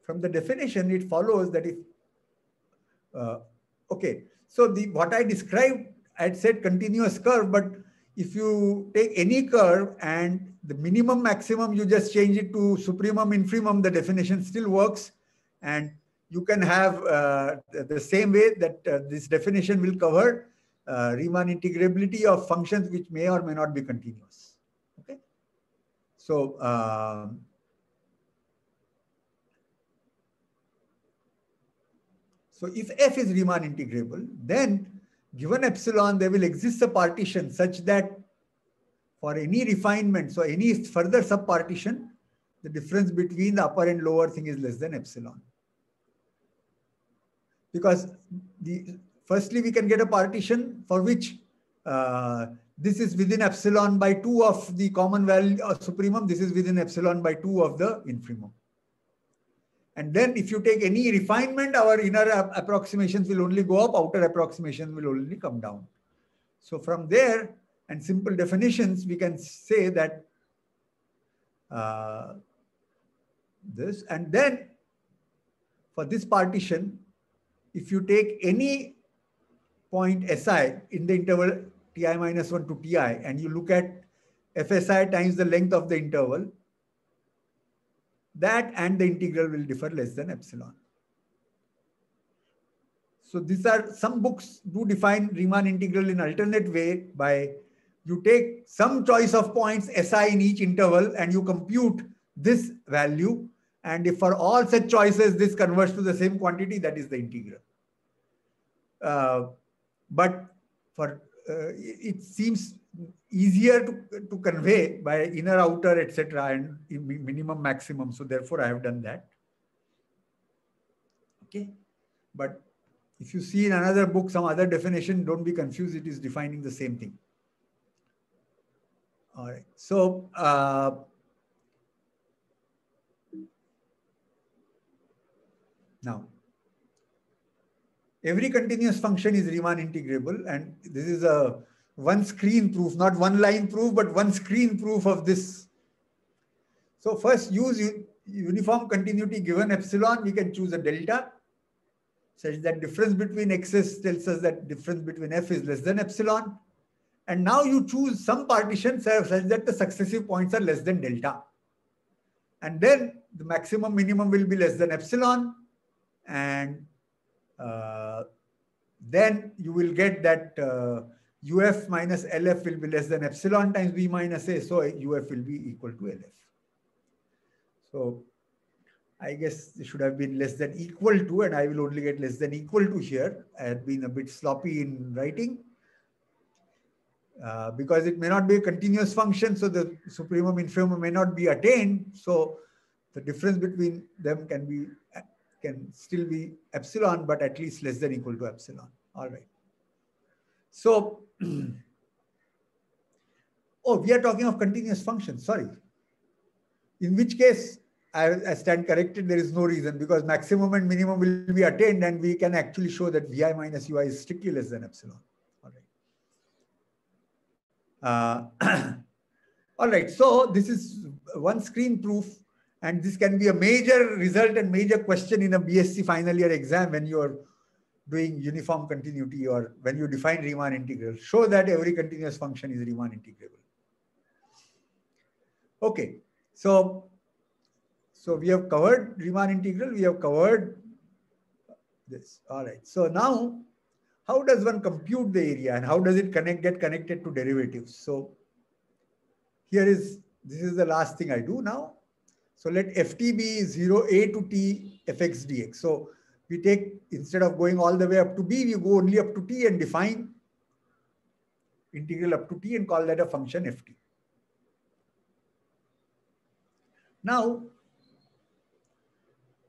from the definition, it follows that if, okay, so what I described, I had said continuous curve, but if you take any curve and the minimum maximum, you just change it to supremum infimum, the definition still works. And you can have the same way that this definition will cover Riemann integrability of functions which may or may not be continuous. Okay. So, so if f is Riemann integrable, then given epsilon, there will exist a partition such that for any refinement, so any further subpartition, the difference between the upper and lower thing is less than epsilon. Because firstly, we can get a partition for which this is within epsilon by 2 of the common value of supremum, this is within epsilon by 2 of the infimum. And then if you take any refinement, our inner approximations will only go up, outer approximations will only come down. So from there, and simple definitions, we can say that this, and then for this partition, if you take any point Si in the interval ti minus 1 to ti, and you look at Fsi times the length of the interval, that and the integral will differ less than epsilon. So these are, some books do define Riemann integral in alternate way by you take some choice of points Si in each interval and you compute this value. And if for all such choices, this converts to the same quantity, that is the integral. But for it seems easier to convey by inner, outer, etc. and minimum, maximum. So therefore, I have done that. Okay. But if you see in another book, some other definition, don't be confused. It is defining the same thing. All right. So, now, every continuous function is Riemann integrable. And this is a one screen proof, not one line proof, but one screen proof of this. So first, use uniform continuity given epsilon. We can choose a delta such that difference between x's tells us that difference between f is less than epsilon. And now you choose some partition such that the successive points are less than delta. And then the maximum minimum will be less than epsilon. And then you will get that UF minus LF will be less than epsilon times B minus A. So UF will be equal to LF. So I guess it should have been less than equal to, and I will only get less than equal to here. I had been a bit sloppy in writing because it may not be a continuous function. So the supremum infimum may not be attained. So the difference between them can still be epsilon, but at least less than equal to epsilon. All right. So, oh, we are talking of continuous functions. Sorry. In which case, I stand corrected. There is no reason because maximum and minimum will be attained, and we can actually show that Vi minus Ui is strictly less than epsilon. All right. All right. So this is one screen proof. And this can be a major result and major question in a BSc final year exam when you are doing uniform continuity or when you define Riemann integral. Show that every continuous function is Riemann integrable. Okay, so we have covered Riemann integral. We have covered this. All right. So now, how does one compute the area and how does it get connected to derivatives? So this is the last thing I do now. So let ft be 0a to t fx dx. So we take, instead of going all the way up to b, we go only up to t and define integral up to t and call that a function ft. Now,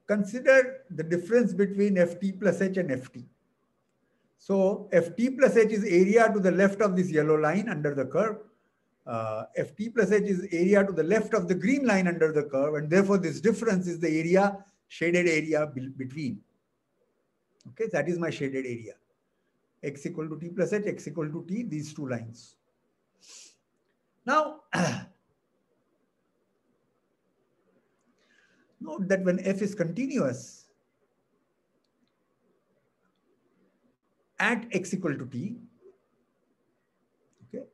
consider the difference between ft plus h and ft. So ft plus h is area to the left of this yellow line under the curve. Ft plus h is area to the left of the green line under the curve, and therefore this difference is the area, shaded area between. Okay, that is my shaded area. X equal to t plus h, x equal to t, these two lines. Now, note that when f is continuous at x equal to t, okay,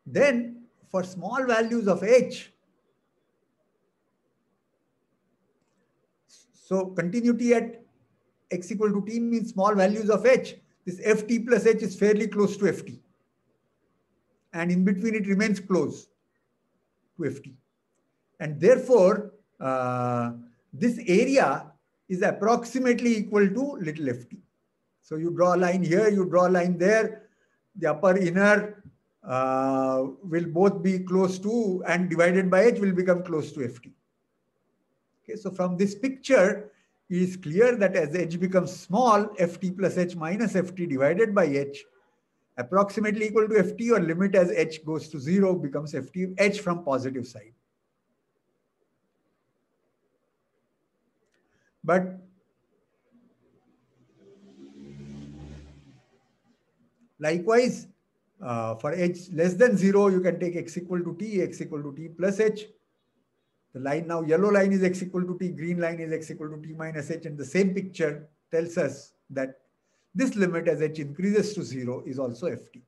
Then for small values of h, so continuity at x equal to t means small values of h. This ft plus h is fairly close to ft. And in between it remains close to ft. And therefore, this area is approximately equal to little ft. So you draw a line here, you draw a line there. The upper inner will both be close to, and divided by h will become close to ft. Okay, so from this picture, it is clear that as h becomes small, ft plus h minus ft divided by h approximately equal to ft, or limit as h goes to 0 becomes ft, h from positive side. But likewise, for h less than 0, you can take x equal to t plus h. The line now, yellow line is x equal to t, green line is x equal to t minus h, and the same picture tells us that this limit as h increases to 0 is also ft.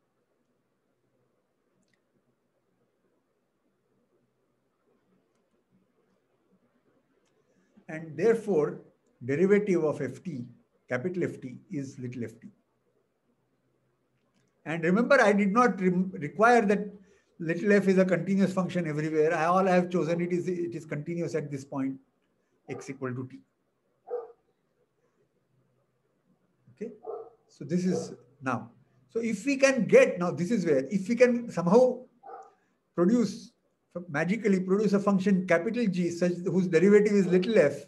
And therefore, derivative of ft, capital Ft, is little ft. And remember, I did not require that little f is a continuous function everywhere. All I have chosen it is continuous at this point, x equal to t. Okay, so this is now. So if we can get, now this is where, if we can somehow magically produce a function capital G such whose derivative is little f,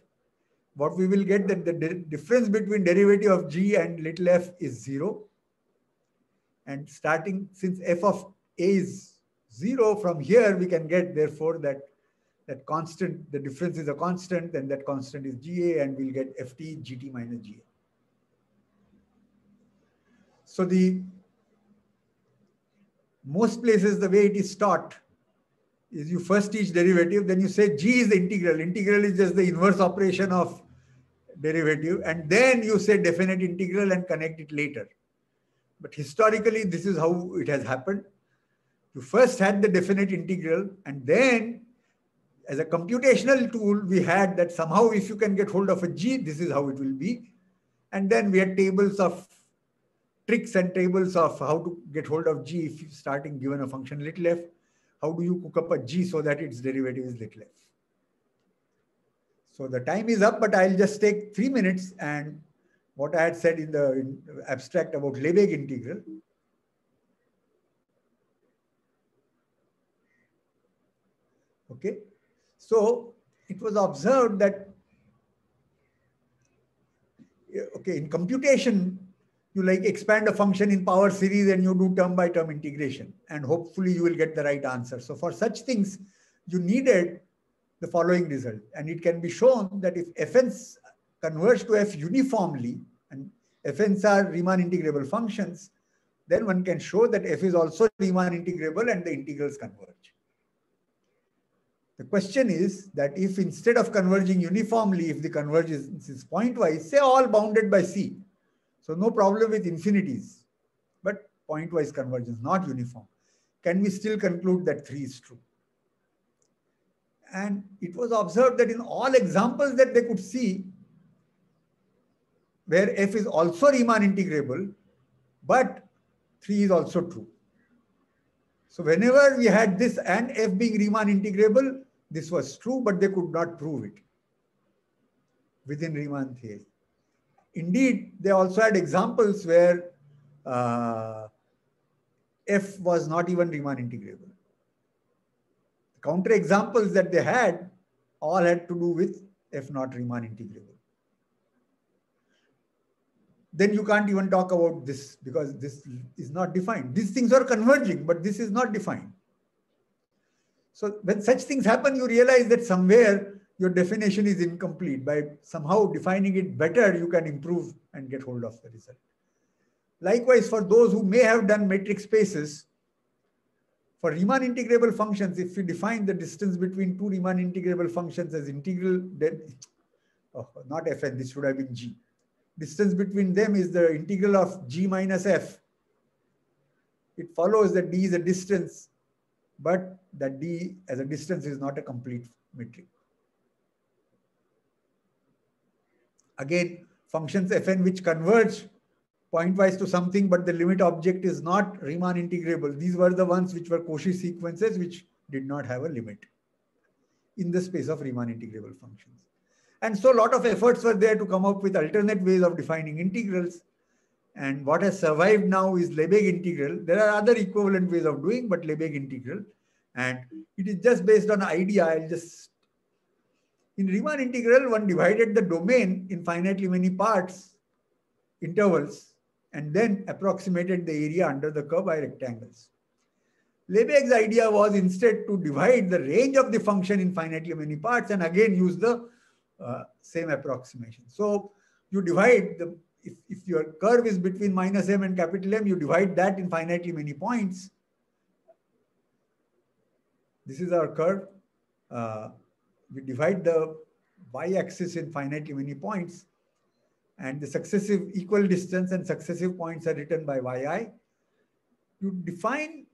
what we will get that the difference between derivative of G and little f is 0. And starting, since f of a is 0, from here we can get therefore that constant, the difference is a constant, then that constant is Ga, and we'll get ft gt minus Ga. So most places the way it is taught is you first teach derivative, then you say G is the integral. Integral is just the inverse operation of derivative, and then you say definite integral and connect it later. But historically, this is how it has happened. You first had the definite integral, and then as a computational tool, we had that somehow if you can get hold of a G, this is how it will be. And then we had tables of tricks and tables of how to get hold of G if you starting given a function little f. How do you cook up a G so that its derivative is little f? So the time is up, but I'll just take 3 minutes and what I had said in the abstract about Lebesgue integral. Okay, so it was observed that, okay, in computation, you like expand a function in power series and you do term by term integration, and hopefully you will get the right answer. So for such things, you needed the following result, and it can be shown that if fn's converge to f uniformly, and fn's are Riemann integrable functions, then one can show that f is also Riemann integrable and the integrals converge. The question is that if instead of converging uniformly, if the convergence is pointwise, say all bounded by C, so no problem with infinities, but pointwise convergence, not uniform, can we still conclude that 3 is true? And it was observed that in all examples that they could see, where f is also Riemann integrable, but 3 is also true. So whenever we had this and f being Riemann integrable, this was true, but they could not prove it within Riemann theory. Indeed, they also had examples where f was not even Riemann integrable. The counter examples that they had all had to do with f not Riemann integrable. Then you can't even talk about this because this is not defined. These things are converging, but this is not defined. So when such things happen, you realize that somewhere your definition is incomplete. By somehow defining it better, you can improve and get hold of the result. Likewise, for those who may have done metric spaces, for Riemann integrable functions, if we define the distance between two Riemann integrable functions as integral, then, not fn, this should have been g. Distance between them is the integral of g minus f. It follows that d is a distance but that d as a distance is not a complete metric. Again, functions fn which converge pointwise to something, but the limit object is not Riemann integrable. These were the ones which were Cauchy sequences which did not have a limit in the space of Riemann integrable functions. And so a lot of efforts were there to come up with alternate ways of defining integrals. And what has survived now is Lebesgue integral. There are other equivalent ways of doing, but Lebesgue integral. And it is just based on idea. In Riemann integral, one divided the domain in finitely many parts, intervals, and then approximated the area under the curve by rectangles. Lebesgue's idea was instead to divide the range of the function in finitely many parts and again use the same approximation. So you divide the, if your curve is between minus m and capital M, you divide that in finitely many points. This is our curve. We divide the y-axis in finitely many points, and the successive equal distance and successive points are written by yi. You define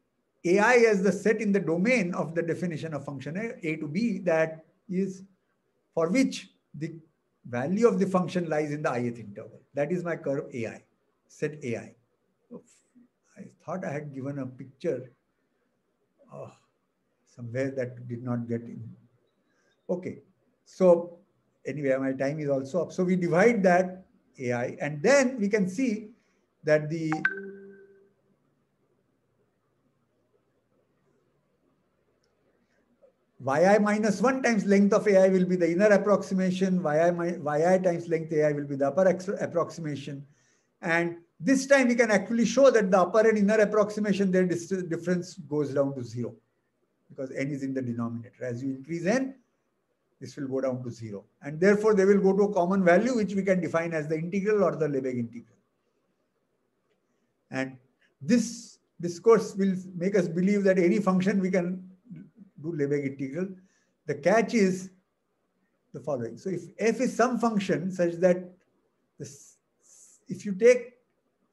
ai as the set in the domain of the definition of function a to b, that is for which the value of the function lies in the ith interval. That is my curve ai, set ai. I thought I had given a picture somewhere that did not get in. Okay, so anyway, my time is also up. So we divide that ai, and then we can see that the yi minus 1 times length of ai will be the inner approximation, yi times length ai will be the upper approximation. And this time we can actually show that the upper and inner approximation, their difference goes down to 0 because n is in the denominator. As you increase n, this will go down to 0. And therefore, they will go to a common value, which we can define as the integral or the Lebesgue integral. And this discourse will make us believe that any function we can do Lebesgue integral. The catch is the following. So if f is some function such that if you take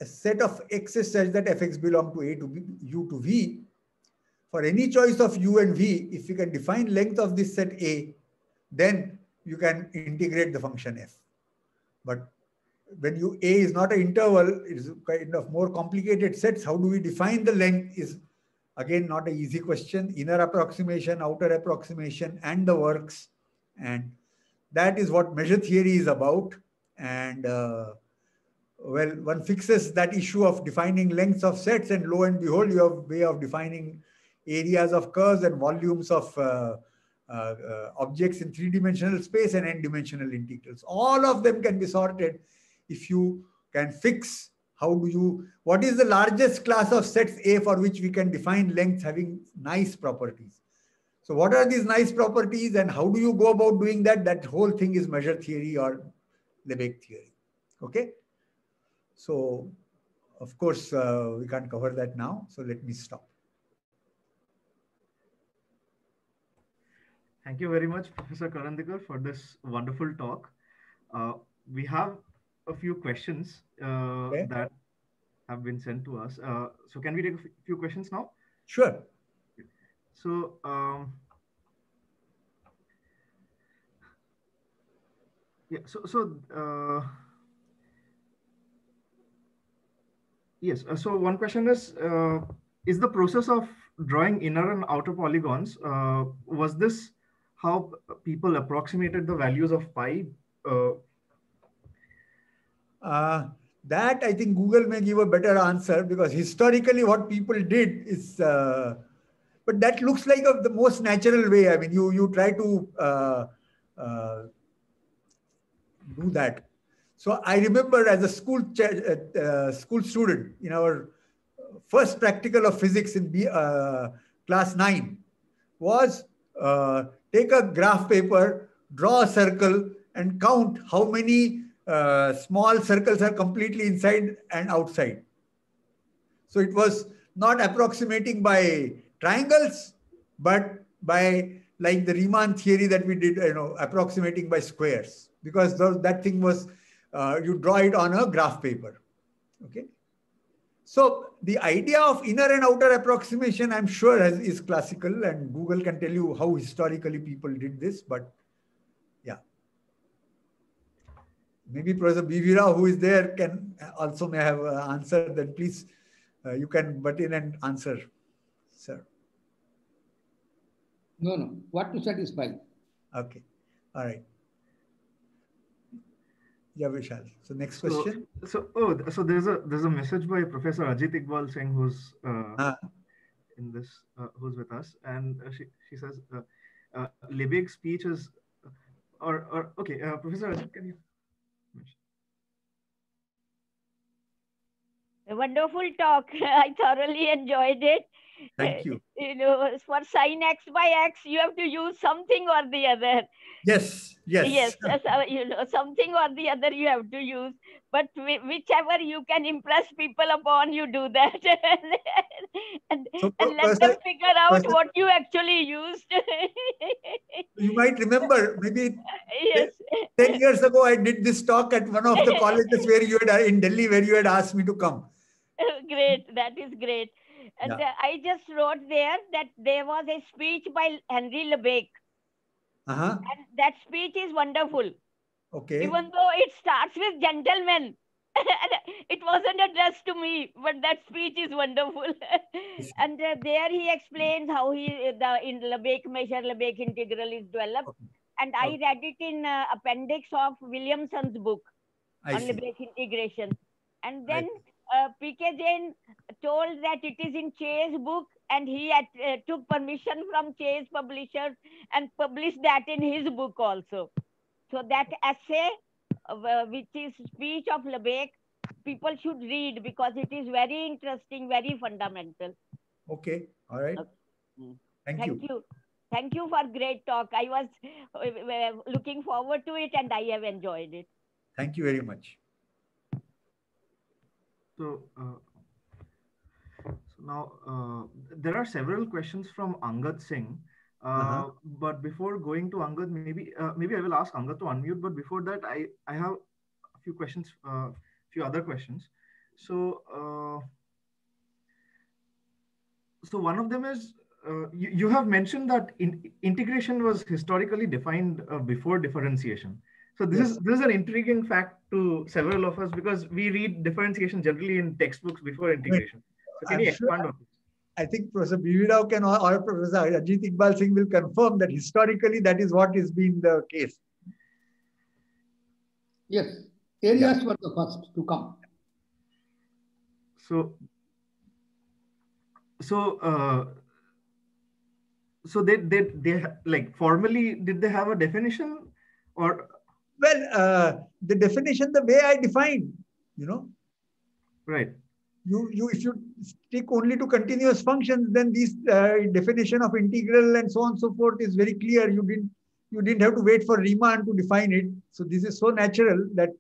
a set of x's such that fx belong to a to b, u to v, for any choice of u and v, if you can define length of this set a, then you can integrate the function f. But when a is not an interval, it is kind of more complicated sets. How do we define the length is again not an easy question. Inner approximation, outer approximation, and the works. And that is what measure theory is about. And well, one fixes that issue of defining lengths of sets, and lo and behold, you have a way of defining areas of curves and volumes of objects in three-dimensional space and n-dimensional integrals. All of them can be sorted if you can fix what is the largest class of sets A for which we can define lengths having nice properties. So what are these nice properties and how do you go about doing that? That whole thing is measure theory or Lebesgue theory. Okay. So of course, we can't cover that now. So let me stop. Thank you very much, Professor Karandikar, for this wonderful talk. We have a few questions that have been sent to us. So can we take a few questions now? Sure. So, yeah, yes. So one question is the process of drawing inner and outer polygons, was this how people approximated the values of pi? That I think Google may give a better answer, because historically what people did is, but that looks like the most natural way. I mean, you try to do that. So I remember as a school student in our first practical of physics in class 9 was take a graph paper, draw a circle and count how many small circles are completely inside and outside. So it was not approximating by triangles, but by like the Riemann theory that we did, approximating by squares, because that thing was, you draw it on a graph paper. Okay. So the idea of inner and outer approximation, I'm sure is classical, and Google can tell you how historically people did this, but yeah. Maybe Professor Bivira, who is there, can also may have answered that. Please, you can butt in and answer, sir. No. What to satisfy? Okay. All right. Yeah, Vishal. So next question. So there's a message by Professor Ajit Iqbal Singh, who's in this, who's with us, and she says Lebeg's speech is, okay, Professor Ajit, can you? A wonderful talk. I thoroughly enjoyed it. Thank you. You know, for sin x by x, you have to use something or the other. Yes. Yes, you know, something or the other you have to use. But whichever you can impress people upon, you do that. and let them figure out what you actually used. You might remember, maybe yes. 10 years ago, I did this talk at one of the colleges where you had in Delhi, where you had asked me to come. Great. That is great. And I just wrote there that there was a speech by Henry Lebesgue. And that speech is wonderful. Okay. Even though it starts with gentlemen. It wasn't addressed to me, but that speech is wonderful. And there he explains how in Lebesgue measure, Lebesgue integral is developed. Okay. And I read it in appendix of Williamson's book on Lebesgue integration. And then P.K. Jain told that it is in Chay's book, and he took permission from Chay's publishers and published that in his book also. So that essay, which is speech of Lebesgue, people should read because it is very interesting, very fundamental. Okay. All right. Okay. Thank you. Thank you for great talk. I was looking forward to it, and I have enjoyed it. Thank you very much. So now there are several questions from Angad Singh. But before going to Angad, maybe I will ask Angad to unmute. But before that, I have a few questions, few other questions. So one of them is you have mentioned that integration was historically defined before differentiation. So this is an intriguing fact to several of us because we read differentiation generally in textbooks before integration. So can you expand on this? I think Professor Bivira or Professor Ajit Iqbal Singh will confirm that historically that is what has been the case. Yes, areas were the first to come. So they like formally, did they have a definition or? Well, the definition, the way I defined, you know. Right. If you stick only to continuous functions, then this definition of integral and so on and so forth is very clear. You didn't have to wait for Riemann to define it. So this is so natural that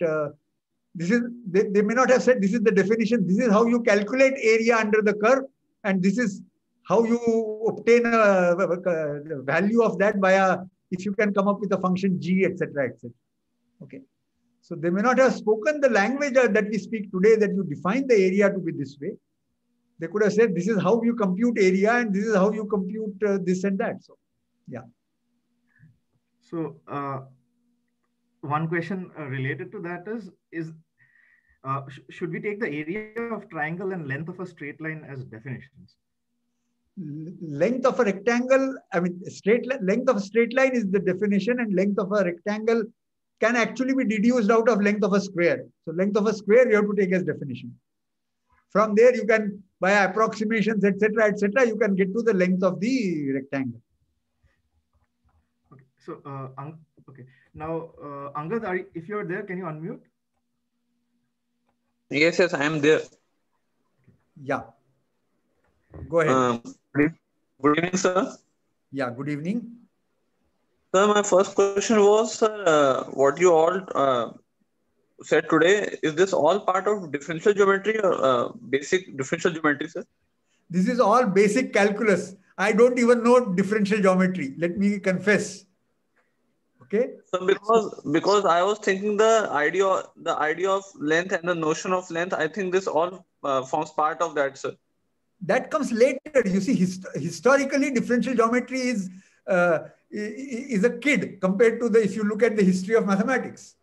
they may not have said this is the definition. This is how you calculate area under the curve, and this is how you obtain a value of that if you can come up with a function g, etc., etc. Okay. So they may not have spoken the language that we speak today, that you define the area to be this way. They could have said, this is how you compute area and this is how you compute this and that. So, yeah. So, one question related to that is should we take the area of triangle and length of a straight line as definitions? Length of a rectangle, I mean, length of a straight line is the definition, and length of a rectangle can actually be deduced out of length of a square. So length of a square you have to take as definition. From there you can, by approximations, etc., you can get to the length of the rectangle. Okay. So okay. Now Angad, if you are there, can you unmute? Yes, I am there. Yeah. Go ahead. Good evening, sir. Yeah. Good evening. Sir, my first question was, what you all said today, is this all part of differential geometry or basic differential geometry, sir? This is all basic calculus. I don't even know differential geometry. Let me confess. Okay. So because I was thinking the idea of length and the notion of length, I think this all forms part of that, sir. That comes later. You see, historically, differential geometry is a kid compared to if you look at the history of mathematics.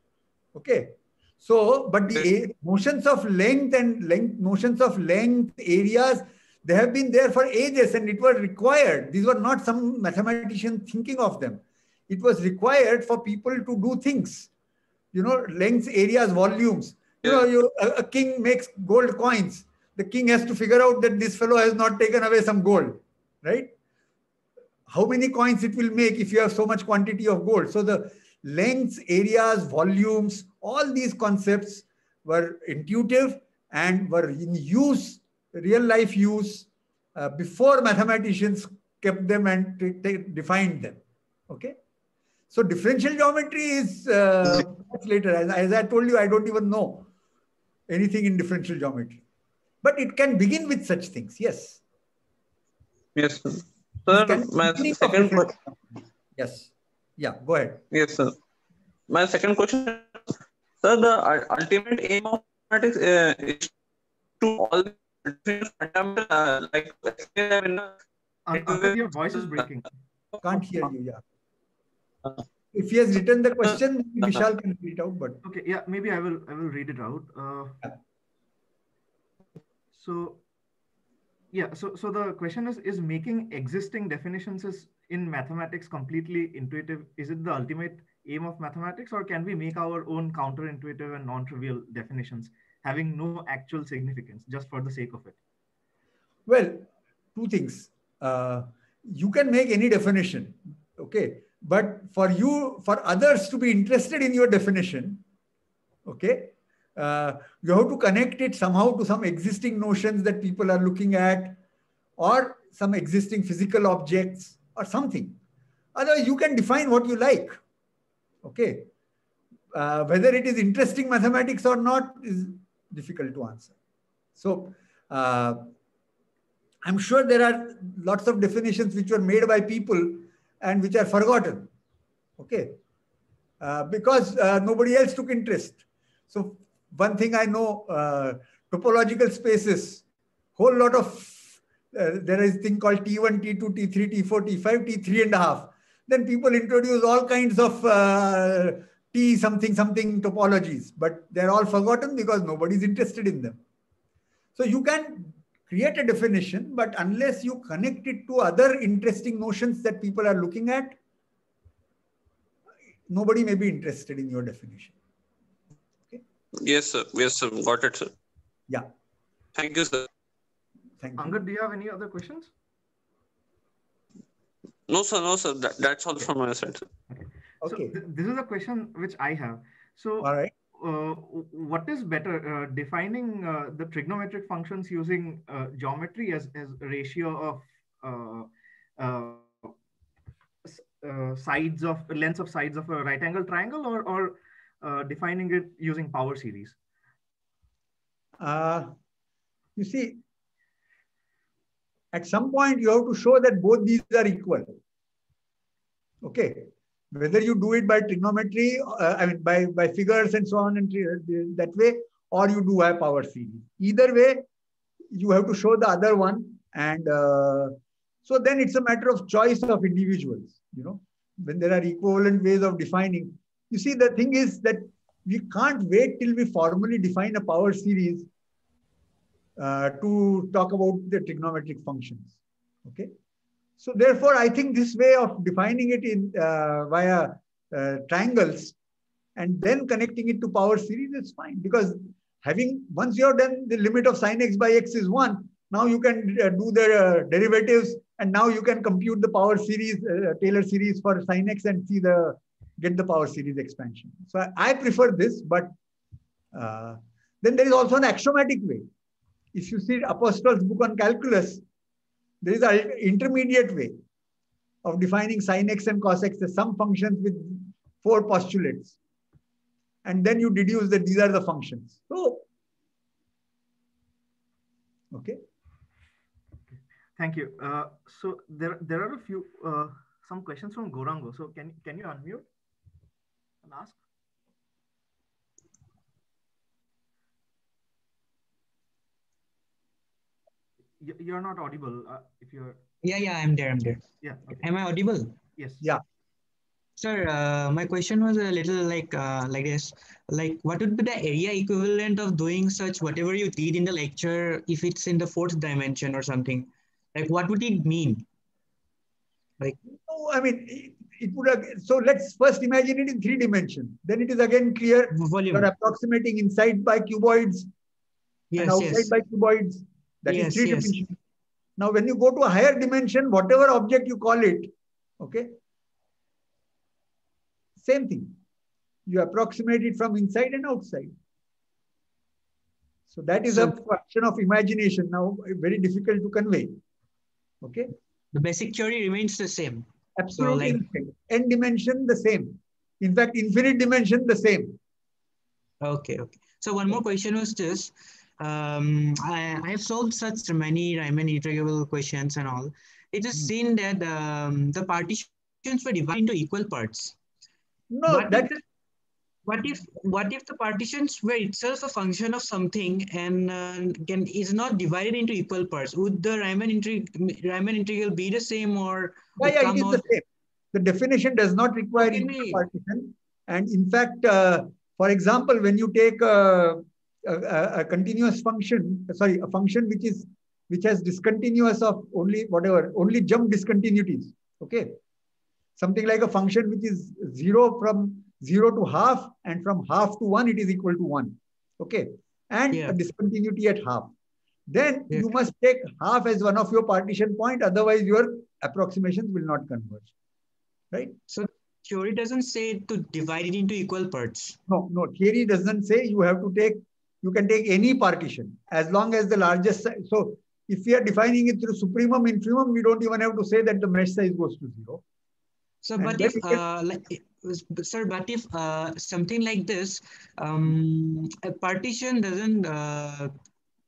Okay. So, but the notions of length and notions of length, areas, they have been there for ages, and it was required. These were not some mathematician thinking of them. It was required for people to do things. You know, lengths, areas, volumes. You know, a king makes gold coins. The king has to figure out that this fellow has not taken away some gold, right? How many coins it will make if you have so much quantity of gold. So the lengths, areas, volumes, all these concepts were intuitive and were in use, real life use, before mathematicians kept them and defined them. Okay. So differential geometry is much later. As I told you, I don't even know anything in differential geometry. But it can begin with such things, yes. Yes, sir. Sir, my second question. Yes. Yeah, go ahead. Yes, sir. My second question, sir, the ultimate aim of mathematics is to all the fundamental, like explain them in a... Ankit, your voice is breaking. Can't hear you, yeah. If he has written the question, Vishal can read it out. But okay, yeah, maybe I will read it out. So the question is making existing definitions in mathematics completely intuitive. Is it the ultimate aim of mathematics, or can we make our own counterintuitive and non-trivial definitions having no actual significance just for the sake of it? Well, two things. You can make any definition, okay? But for others to be interested in your definition, okay, you have to connect it somehow to some existing notions that people are looking at, or some existing physical objects or something. Otherwise, you can define what you like, okay? Whether it is interesting mathematics or not is difficult to answer. So, I'm sure there are lots of definitions which were made by people and which are forgotten, okay? Because nobody else took interest. So one thing I know, topological spaces, whole lot of, there is a thing called T1, T2, T3, T4, T5, T3 and a half. Then people introduce all kinds of T something topologies, but they're all forgotten because nobody's interested in them. So you can create a definition, but unless you connect it to other interesting notions that people are looking at, nobody may be interested in your definition. Okay? Yes, sir. Yes, sir. Got it, sir. Yeah. Thank you, sir. Thank you. Angad, do you have any other questions? No, sir. No, sir. That's all from my side, sir. Okay. Okay. So this is a question which I have. So, all right. What is better, defining the trigonometric functions using geometry as a ratio of lengths of sides of a right angle triangle, or defining it using power series? You see, at some point you have to show that both these are equal. Okay. Whether you do it by trigonometry, I mean by figures and so on and that way, or you do a power series. Either way, you have to show the other one, and so then it's a matter of choice of individuals. You know, when there are equivalent ways of defining. You see, the thing is that we can't wait till we formally define a power series to talk about the trigonometric functions. Okay. So therefore, I think this way of defining it in via triangles and then connecting it to power series is fine, because once you have done the limit of sine x by x is 1, now you can do the derivatives, and now you can compute the power series, Taylor series for sine x, and get the power series expansion. So I prefer this, but then there is also an axiomatic way. If you see Apostol's book on calculus, there is an intermediate way of defining sine x and cos x as some functions with 4 postulates. And then you deduce that these are the functions. So, okay. Thank you. So there are a few, some questions from Gorango. So can you unmute and ask? You're not audible. If you're... Yeah, I'm there. Yeah. Okay. Am I audible? Yes. Yeah. Sir, my question was a little like this. Like, what would be the area equivalent of doing such whatever you did in the lecture if it's in the fourth dimension or something? Like, what would it mean? Like, Oh, I mean, it would have, so let's first imagine it in 3 dimensions. Then it is again clear volume. you're approximating inside by cuboids and outside by cuboids. That is 3 dimensions. Now, when you go to a higher dimension, whatever object you call it, okay, same thing. You approximate it from inside and outside. So that is a question of imagination now, very difficult to convey. Okay. The basic theory remains the same. Absolutely. So n dimension, the same. In fact, infinite dimension, the same. Okay. So one more question was this. I have solved such many Riemann integrable questions and all. It is seen that the partitions were divided into equal parts. No, what if the partitions were itself a function of something and is not divided into equal parts? Would the Riemann integral be the same or? Yeah, it is the same. The definition does not require equal partition. And in fact, for example, when you take a continuous function, a function which has discontinuous of only jump discontinuities. Okay. Something like a function which is 0 from 0 to half, and from half to 1, it is equal to 1. Okay. And a discontinuity at half. Then you must take half as one of your partition point, otherwise your approximations will not converge. Right? So theory doesn't say to divide it into equal parts. No, theory doesn't say you can take any partition as long as the largest size. So if we are defining it through supremum, infimum, we don't even have to say that the mesh size goes to 0. So, but if, something like this, a partition doesn't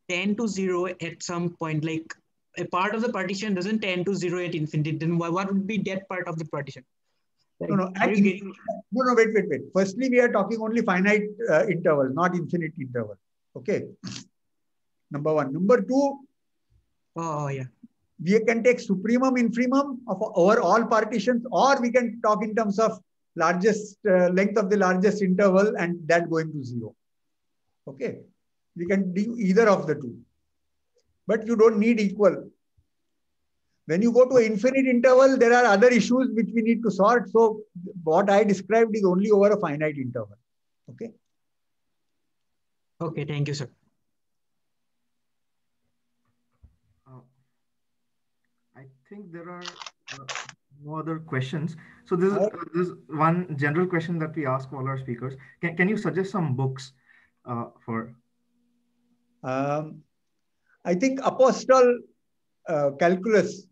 tend to 0 at some point, like a part of the partition doesn't tend to 0 at infinity, then what would be that part of the partition? Like, wait. Firstly, we are talking only finite interval, not infinite interval. Okay. Number 1. Number 2. We can take supremum, infimum over all partitions, or we can talk in terms of largest length of the largest interval and that going to 0. Okay. We can do either of the two. But you don't need equal. When you go to an infinite interval, there are other issues which we need to sort. So what I described is only over a finite interval. Okay. Okay, thank you, sir. I think there are no other questions. So this is one general question that we ask all our speakers. Can you suggest some books for? I think Apostol Calculus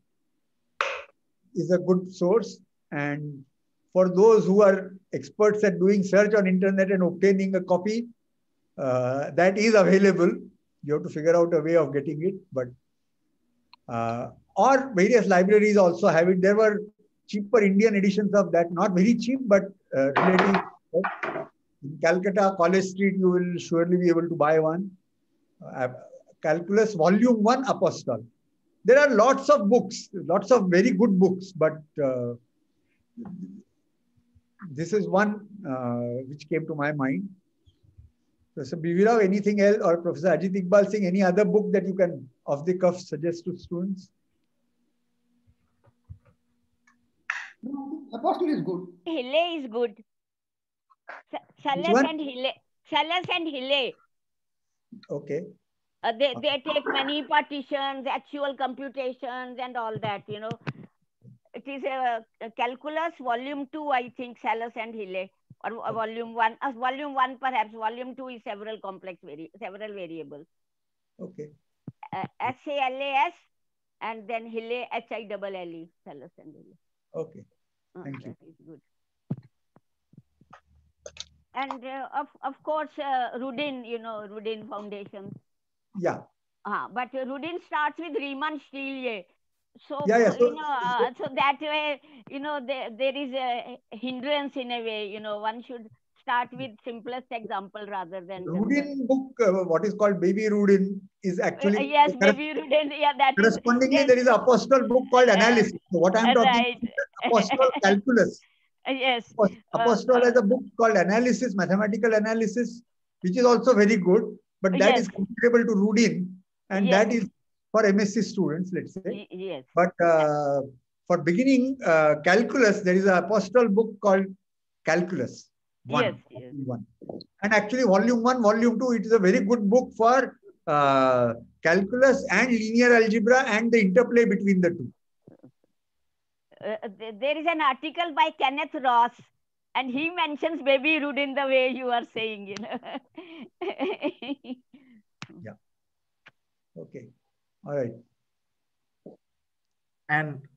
is a good source, and for those who are experts at doing search on internet and obtaining a copy, that is available. You have to figure out a way of getting it, but or various libraries also have it. There were cheaper Indian editions of that, not very cheap, but relatively. In Calcutta, College Street, you will surely be able to buy one. Calculus Volume 1 Apostol. There are lots of books, lots of very good books, but this is one which came to my mind. Professor B.V. Rao, anything else, or Professor Ajit Iqbal Singh, any other book that you can off the cuff suggest to students? Apostle is good. Hille is good. Sallas and Hille. Okay. They take many partitions, actual computations, and all that. You know, it is a calculus volume 2, I think, Sallas and Hille, or volume 1. Volume 1 perhaps. Volume 2 is several several variables. Okay. SALAS and then Hille HILLE, Sallas and Hille. Okay. Thank you. That is good. And of course, Rudin, Rudin Foundation. Yeah. But Rudin starts with Riemann Stielje. So, so that way, there is a hindrance in a way, one should start with simplest example rather than... Rudin book, what is called Baby Rudin, is actually yes, maybe Rudin, yeah, that is. correspondingly there is an apostolic book called Analysis. So what I am talking Right. about is apostolic calculus. Yes. Apostol has a book called Analysis, Mathematical Analysis, which is also very good, but that Yes. is comparable to Rudin, and Yes. that is for MSc students, let's say. Yes. But for beginning calculus, there is an apostol book called Calculus. Yes. One. And actually, volume 1, volume 2, it is a very good book for calculus and linear algebra and the interplay between the two. There is an article by Kenneth Ross, and he mentions Baby Rudin the way you are saying, you know. Yeah. Okay. All right. And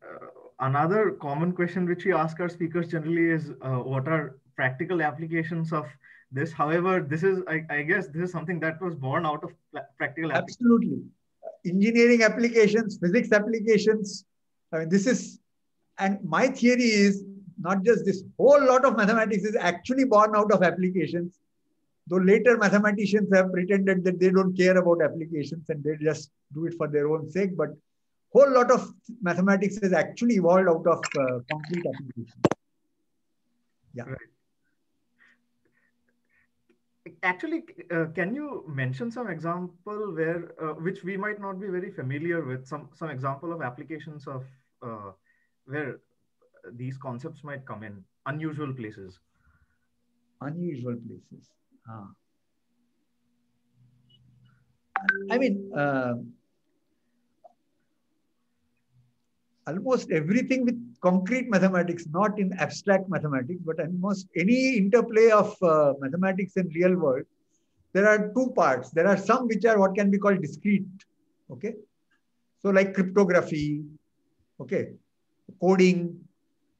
another common question which we ask our speakers generally is what are practical applications of this? However, this is, I guess, this is something that was born out of practical applications. Absolutely. Engineering applications, physics applications. I mean, this is, and my theory is not just this, whole lot of mathematics is actually born out of applications. Though later mathematicians have pretended that they don't care about applications and they just do it for their own sake. But whole lot of mathematics is actually evolved out of concrete applications. Yeah. Right. Actually, can you mention some example where which we might not be very familiar with, some example of applications of where these concepts might come in unusual places? Unusual places. I mean, almost everything with concrete mathematics, not in abstract mathematics, but almost any interplay of mathematics and real world, there are two parts. There are some which are what can be called discrete. Okay. So like cryptography, okay, coding,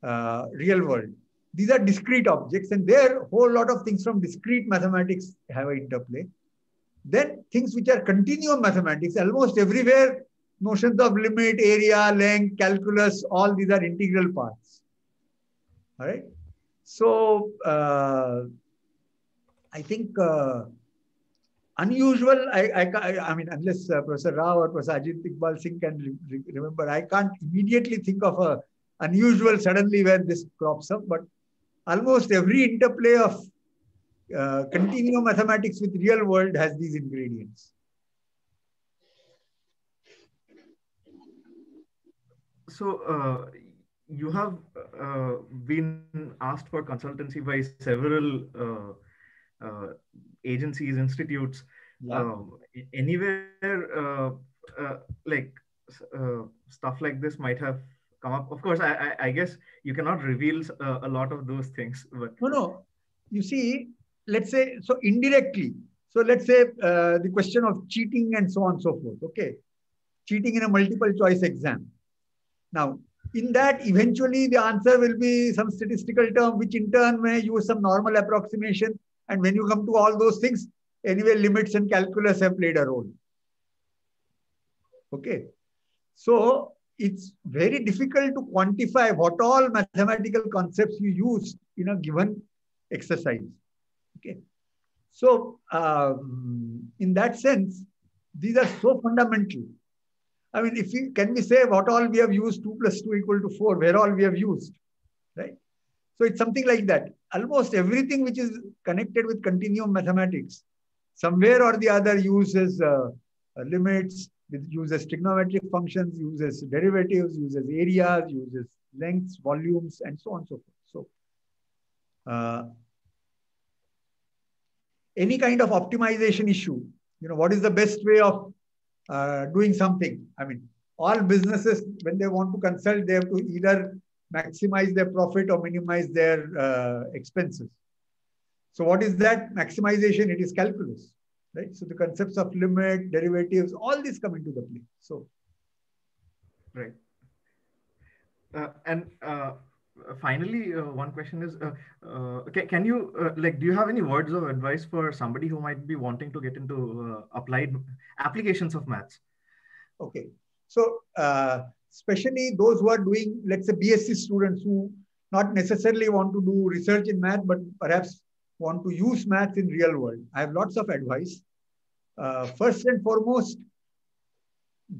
real world. These are discrete objects, and there a whole lot of things from discrete mathematics have an interplay. Then things which are continuum mathematics, almost everywhere, notions of limit, area, length, calculus, all these are integral parts. All right. So I think unusual, I mean, unless Professor Rao or Professor Ajit Iqbal Singh can remember, I can't immediately think of a unusual suddenly when this crops up, but almost every interplay of continuum mathematics with real world has these ingredients. So you have been asked for consultancy by several agencies, institutes. Yeah. Anywhere like stuff like this might have come up. Of course, I guess you cannot reveal a lot of those things. But No. You see, let's say, so indirectly. So let's say the question of cheating and so on and so forth. Okay. Cheating in a multiple choice exam. Now, in that, eventually the answer will be some statistical term, which in turn may use some normal approximation. And when you come to all those things, anyway, limits and calculus have played a role. Okay. So it's very difficult to quantify what all mathematical concepts you use in a given exercise. Okay. So in that sense, these are so fundamental. I mean, can we say what all we have used, 2 + 2 = 4, where all we have used, right? So it's something like that. Almost everything which is connected with continuum mathematics, somewhere or the other uses limits, uses trigonometric functions, uses derivatives, uses areas, uses lengths, volumes, and so on and so forth. So any kind of optimization issue, what is the best way of doing something? I mean, all businesses, when they want to consult, they have to either maximize their profit or minimize their expenses. So what is that maximization? It is calculus, right? So the concepts of limit, derivatives, all these come into the play. So, right. And finally, one question is, can you, do you have any words of advice for somebody who might be wanting to get into applied applications of maths? Okay. So, especially those who are doing, let's say, BSc students who not necessarily want to do research in math, but perhaps want to use maths in real world. I have lots of advice. First and foremost,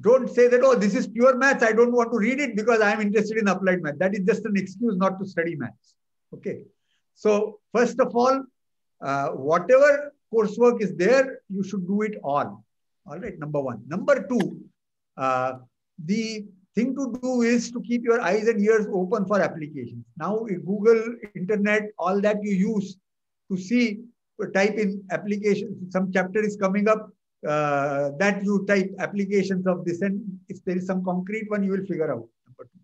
Don't say that, oh, this is pure maths, I don't want to read it because I am interested in applied math. That is just an excuse not to study maths. Okay. So first of all, whatever coursework is there, you should do it all. All right, number one. Number two, the thing to do is to keep your eyes and ears open for applications. Now, Google, internet, all that you use to see, type in applications. Some chapter is coming up, that you type applications of this, and if there is some concrete one, you will figure out. Number two.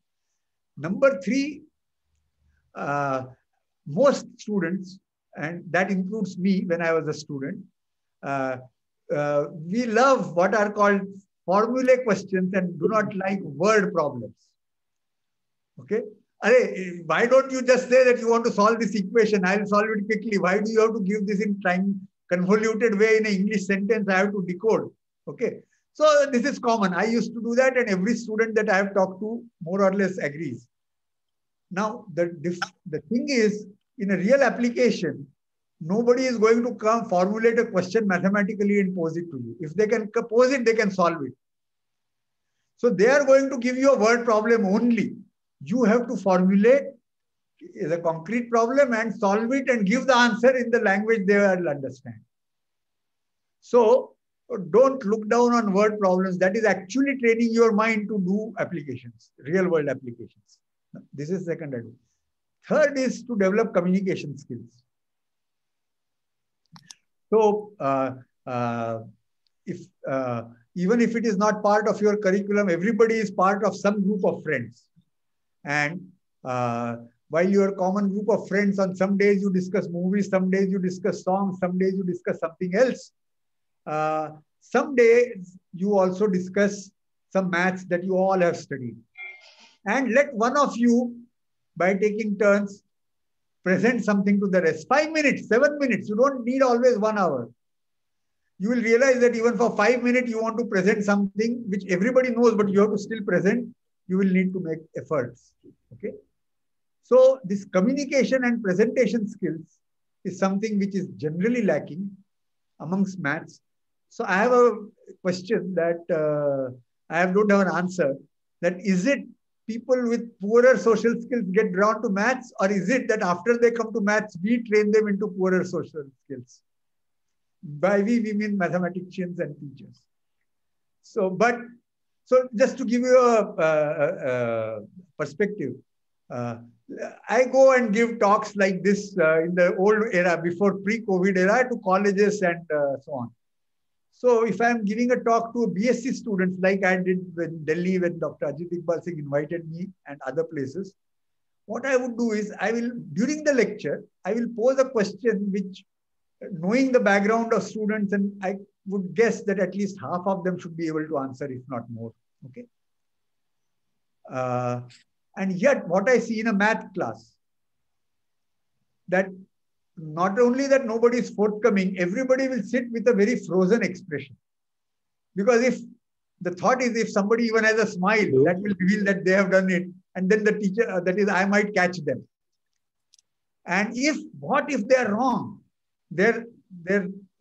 Number three, most students, and that includes me when I was a student, we love what are called formulae questions and do not like word problems. Okay? Why don't you just say that you want to solve this equation? I'll solve it quickly. Why do you have to give this in convoluted way in an English sentence? I have to decode. Okay? So this is common. I used to do that, and every student that I have talked to more or less agrees. Now, the thing is, in a real application, nobody is going to come formulate a question mathematically and pose it to you. If they can pose it, they can solve it. So they are going to give you a word problem only. You have to formulate the concrete problem and solve it and give the answer in the language they will understand. So don't look down on word problems. That is actually training your mind to do applications, real world applications. This is second advice. Third is to develop communication skills. So even if it is not part of your curriculum, everybody is part of some group of friends. And while your common group of friends, on some days you discuss movies, some days you discuss songs, some days you discuss something else. Some days you also discuss some maths that you all have studied. And let one of you, by taking turns, present something to the rest. 5 minutes, 7 minutes. You don't need always 1 hour. You will realize that even for 5 minutes, you want to present something which everybody knows, but you have to still present. You will need to make efforts. Okay. So this communication and presentation skills is something which is generally lacking amongst maths. So I have a question that I don't have an answer. That is it people with poorer social skills get drawn to maths, or is it that after they come to maths, we train them into poorer social skills? By we mean mathematicians and teachers. So just to give you a perspective, I go and give talks like this in the old era, before pre-COVID era, to colleges and so on. So if I'm giving a talk to BSc students, like I did in Delhi when Dr. Ajit Iqbal Singh invited me and other places, what I would do is during the lecture, I will pose a question which, knowing the background of students, and I would guess that at least half of them should be able to answer, if not more. Okay. And yet what I see in a math class, that not only that nobody is forthcoming, everybody will sit with a very frozen expression. Because if the thought is, if somebody even has a smile, that will reveal that they have done it. And then the teacher, that is, I might catch them. And what if they are wrong? Their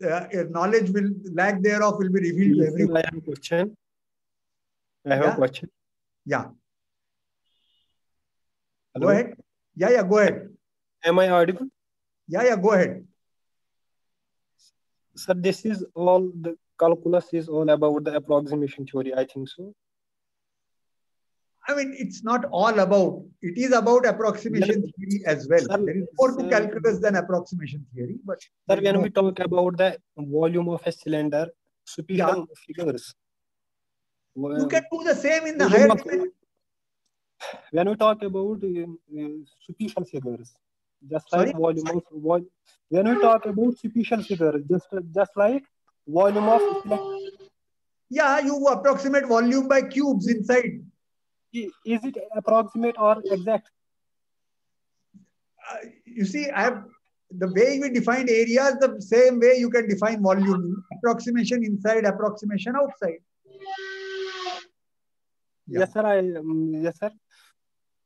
knowledge will, lack thereof will be revealed to everyone. I have a question. I have a question. Yeah. Hello? Go ahead. Yeah, go ahead. Am I audible? Yeah, go ahead. Sir, this is all, the calculus is all about the approximation theory, I think so. I mean, it's not all about, it is about approximation theory as well. Sir, there is more to calculus than approximation theory. But sir, when we talk about the volume of a cylinder, superficial figures. You can do the same in the higher dimension. When we talk about superficial figures, just like volume of when we talk about superficial figures, just like volume of. Yeah, you approximate volume by cubes inside. Is it approximate or exact? You see, the way we defined areas, the same way you can define volume. Approximation inside, approximation outside. Yeah. Yes, sir. Yes, sir.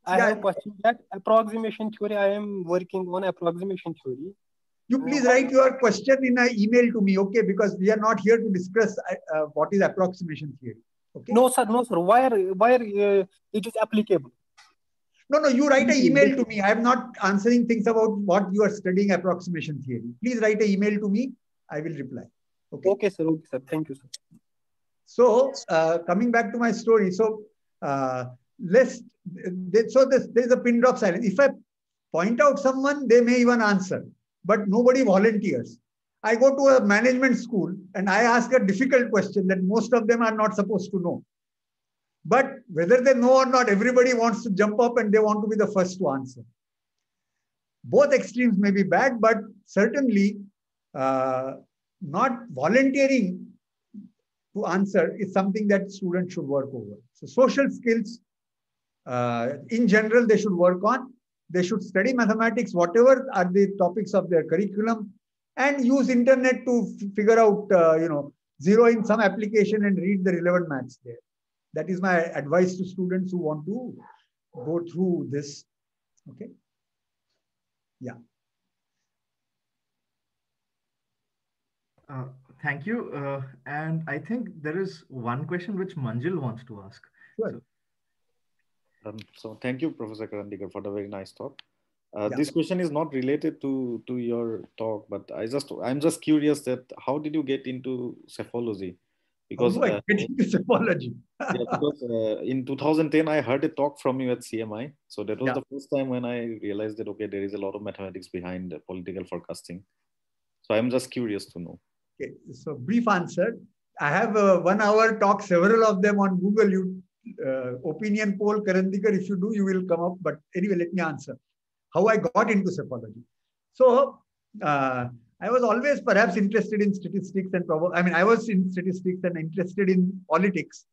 I have a question that approximation theory. I am working on approximation theory. You please write your question in an email to me, okay? Because we are not here to discuss what is approximation theory. Okay. No, sir. No, sir. Where it is applicable? No, you write an email to me. I am not answering things about what you are studying approximation theory. Please write an email to me. I will reply. Okay. Okay, sir. Okay, sir. Thank you, sir. So coming back to my story, so there's a pin drop silence. If I point out someone, they may even answer, but nobody volunteers. I go to a management school and I ask a difficult question that most of them are not supposed to know. But whether they know or not, everybody wants to jump up and they want to be the first to answer. Both extremes may be bad, but certainly not volunteering to answer is something that students should work over. So social skills, in general, they should work on. They should study mathematics, whatever are the topics of their curriculum, and use internet to figure out, zero in some application and read the relevant maths there. That is my advice to students who want to go through this. Okay. Yeah. Thank you. And I think there is one question which Manjul wants to ask. Sure. So thank you, Professor Karandikar, for the very nice talk. Yeah. This question is not related to your talk, but I'm just curious that how did you get into cephalogy? Because I get into cephalogy. Yeah, because in 2010 I heard a talk from you at CMI, so that was Yeah. the first time when I realized that okay, there is a lot of mathematics behind political forecasting. So I'm just curious to know. Okay, so brief answer. I have 1 hour talk, several of them on Google. You opinion poll Karandikar, if you do, you will come up. But anyway, let me answer how I got into cephalogy. So I was always perhaps interested in statistics and I was in statistics and interested in politics.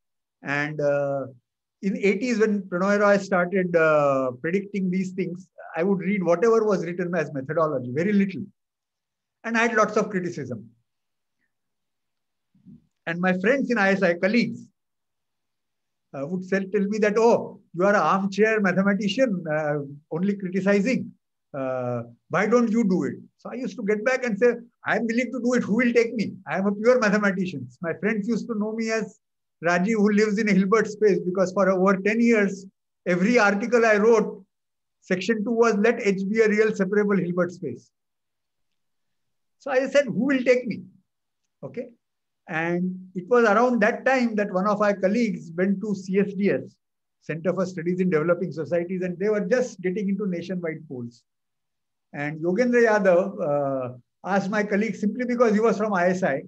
And in 80s, when Prannoy Roy started predicting these things, I would read whatever was written as methodology, very little. And I had lots of criticism. And my friends in ISI, colleagues, would tell me that, oh, you are an armchair mathematician, only criticizing. Why don't you do it? So I used to get back and say, I'm willing to do it. Who will take me? I am a pure mathematician. My friends used to know me as Rajiv, who lives in a Hilbert space, because for over 10 years, every article I wrote, section 2 was let H be a real separable Hilbert space. So I said, who will take me? Okay. And it was around that time that one of our colleagues went to CSDS, Center for Studies in Developing Societies, and they were just getting into nationwide polls. And Yogendra Yadav asked my colleague, simply because he was from ISI,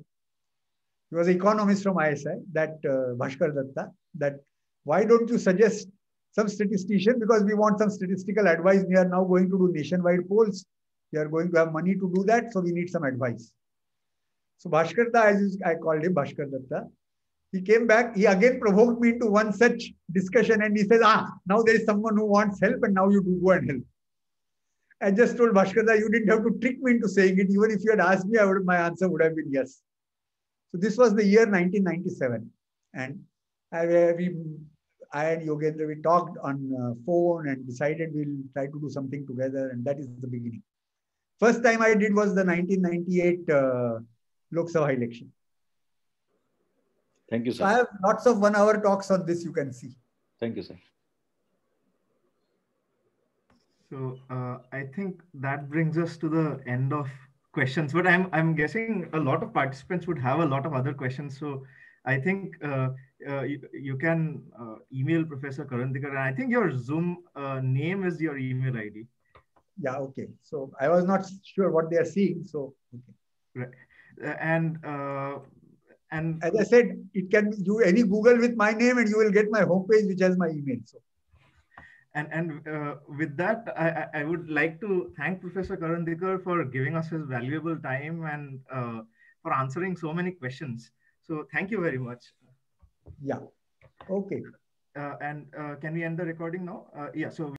he was an economist from ISI, that Bhaskar Datta, that why don't you suggest some statistician, because we want some statistical advice. We are now going to do nationwide polls. We are going to have money to do that, so we need some advice. So Bhaskar Datta, as I called him, Bhaskar Datta, he came back. He again provoked me into one such discussion, and he says, now there is someone who wants help, and now you do go and help. I just told Bhaskar Datta, you didn't have to trick me into saying it. Even if you had asked me, my answer would have been yes. So this was the year 1997. And I and Yogendra, we talked on phone and decided we'll try to do something together. And that is the beginning. First time I did was the 1998 Lok Sabha election. Thank you, sir. So I have lots of 1 hour talks on this, you can see. Thank you, sir. So I think that brings us to the end of questions, but I'm guessing a lot of participants would have a lot of other questions. So I think you can email Professor Karandikar, and I think your Zoom name is your email ID. Yeah, okay. So I was not sure what they are seeing. So okay. Right. And as I said, it can do any Google with my name, and you will get my homepage, which has my email. So. And with that, I would like to thank Professor Karandikar for giving us his valuable time and for answering so many questions. So thank you very much. Yeah. Okay. And can we end the recording now? Yeah. So.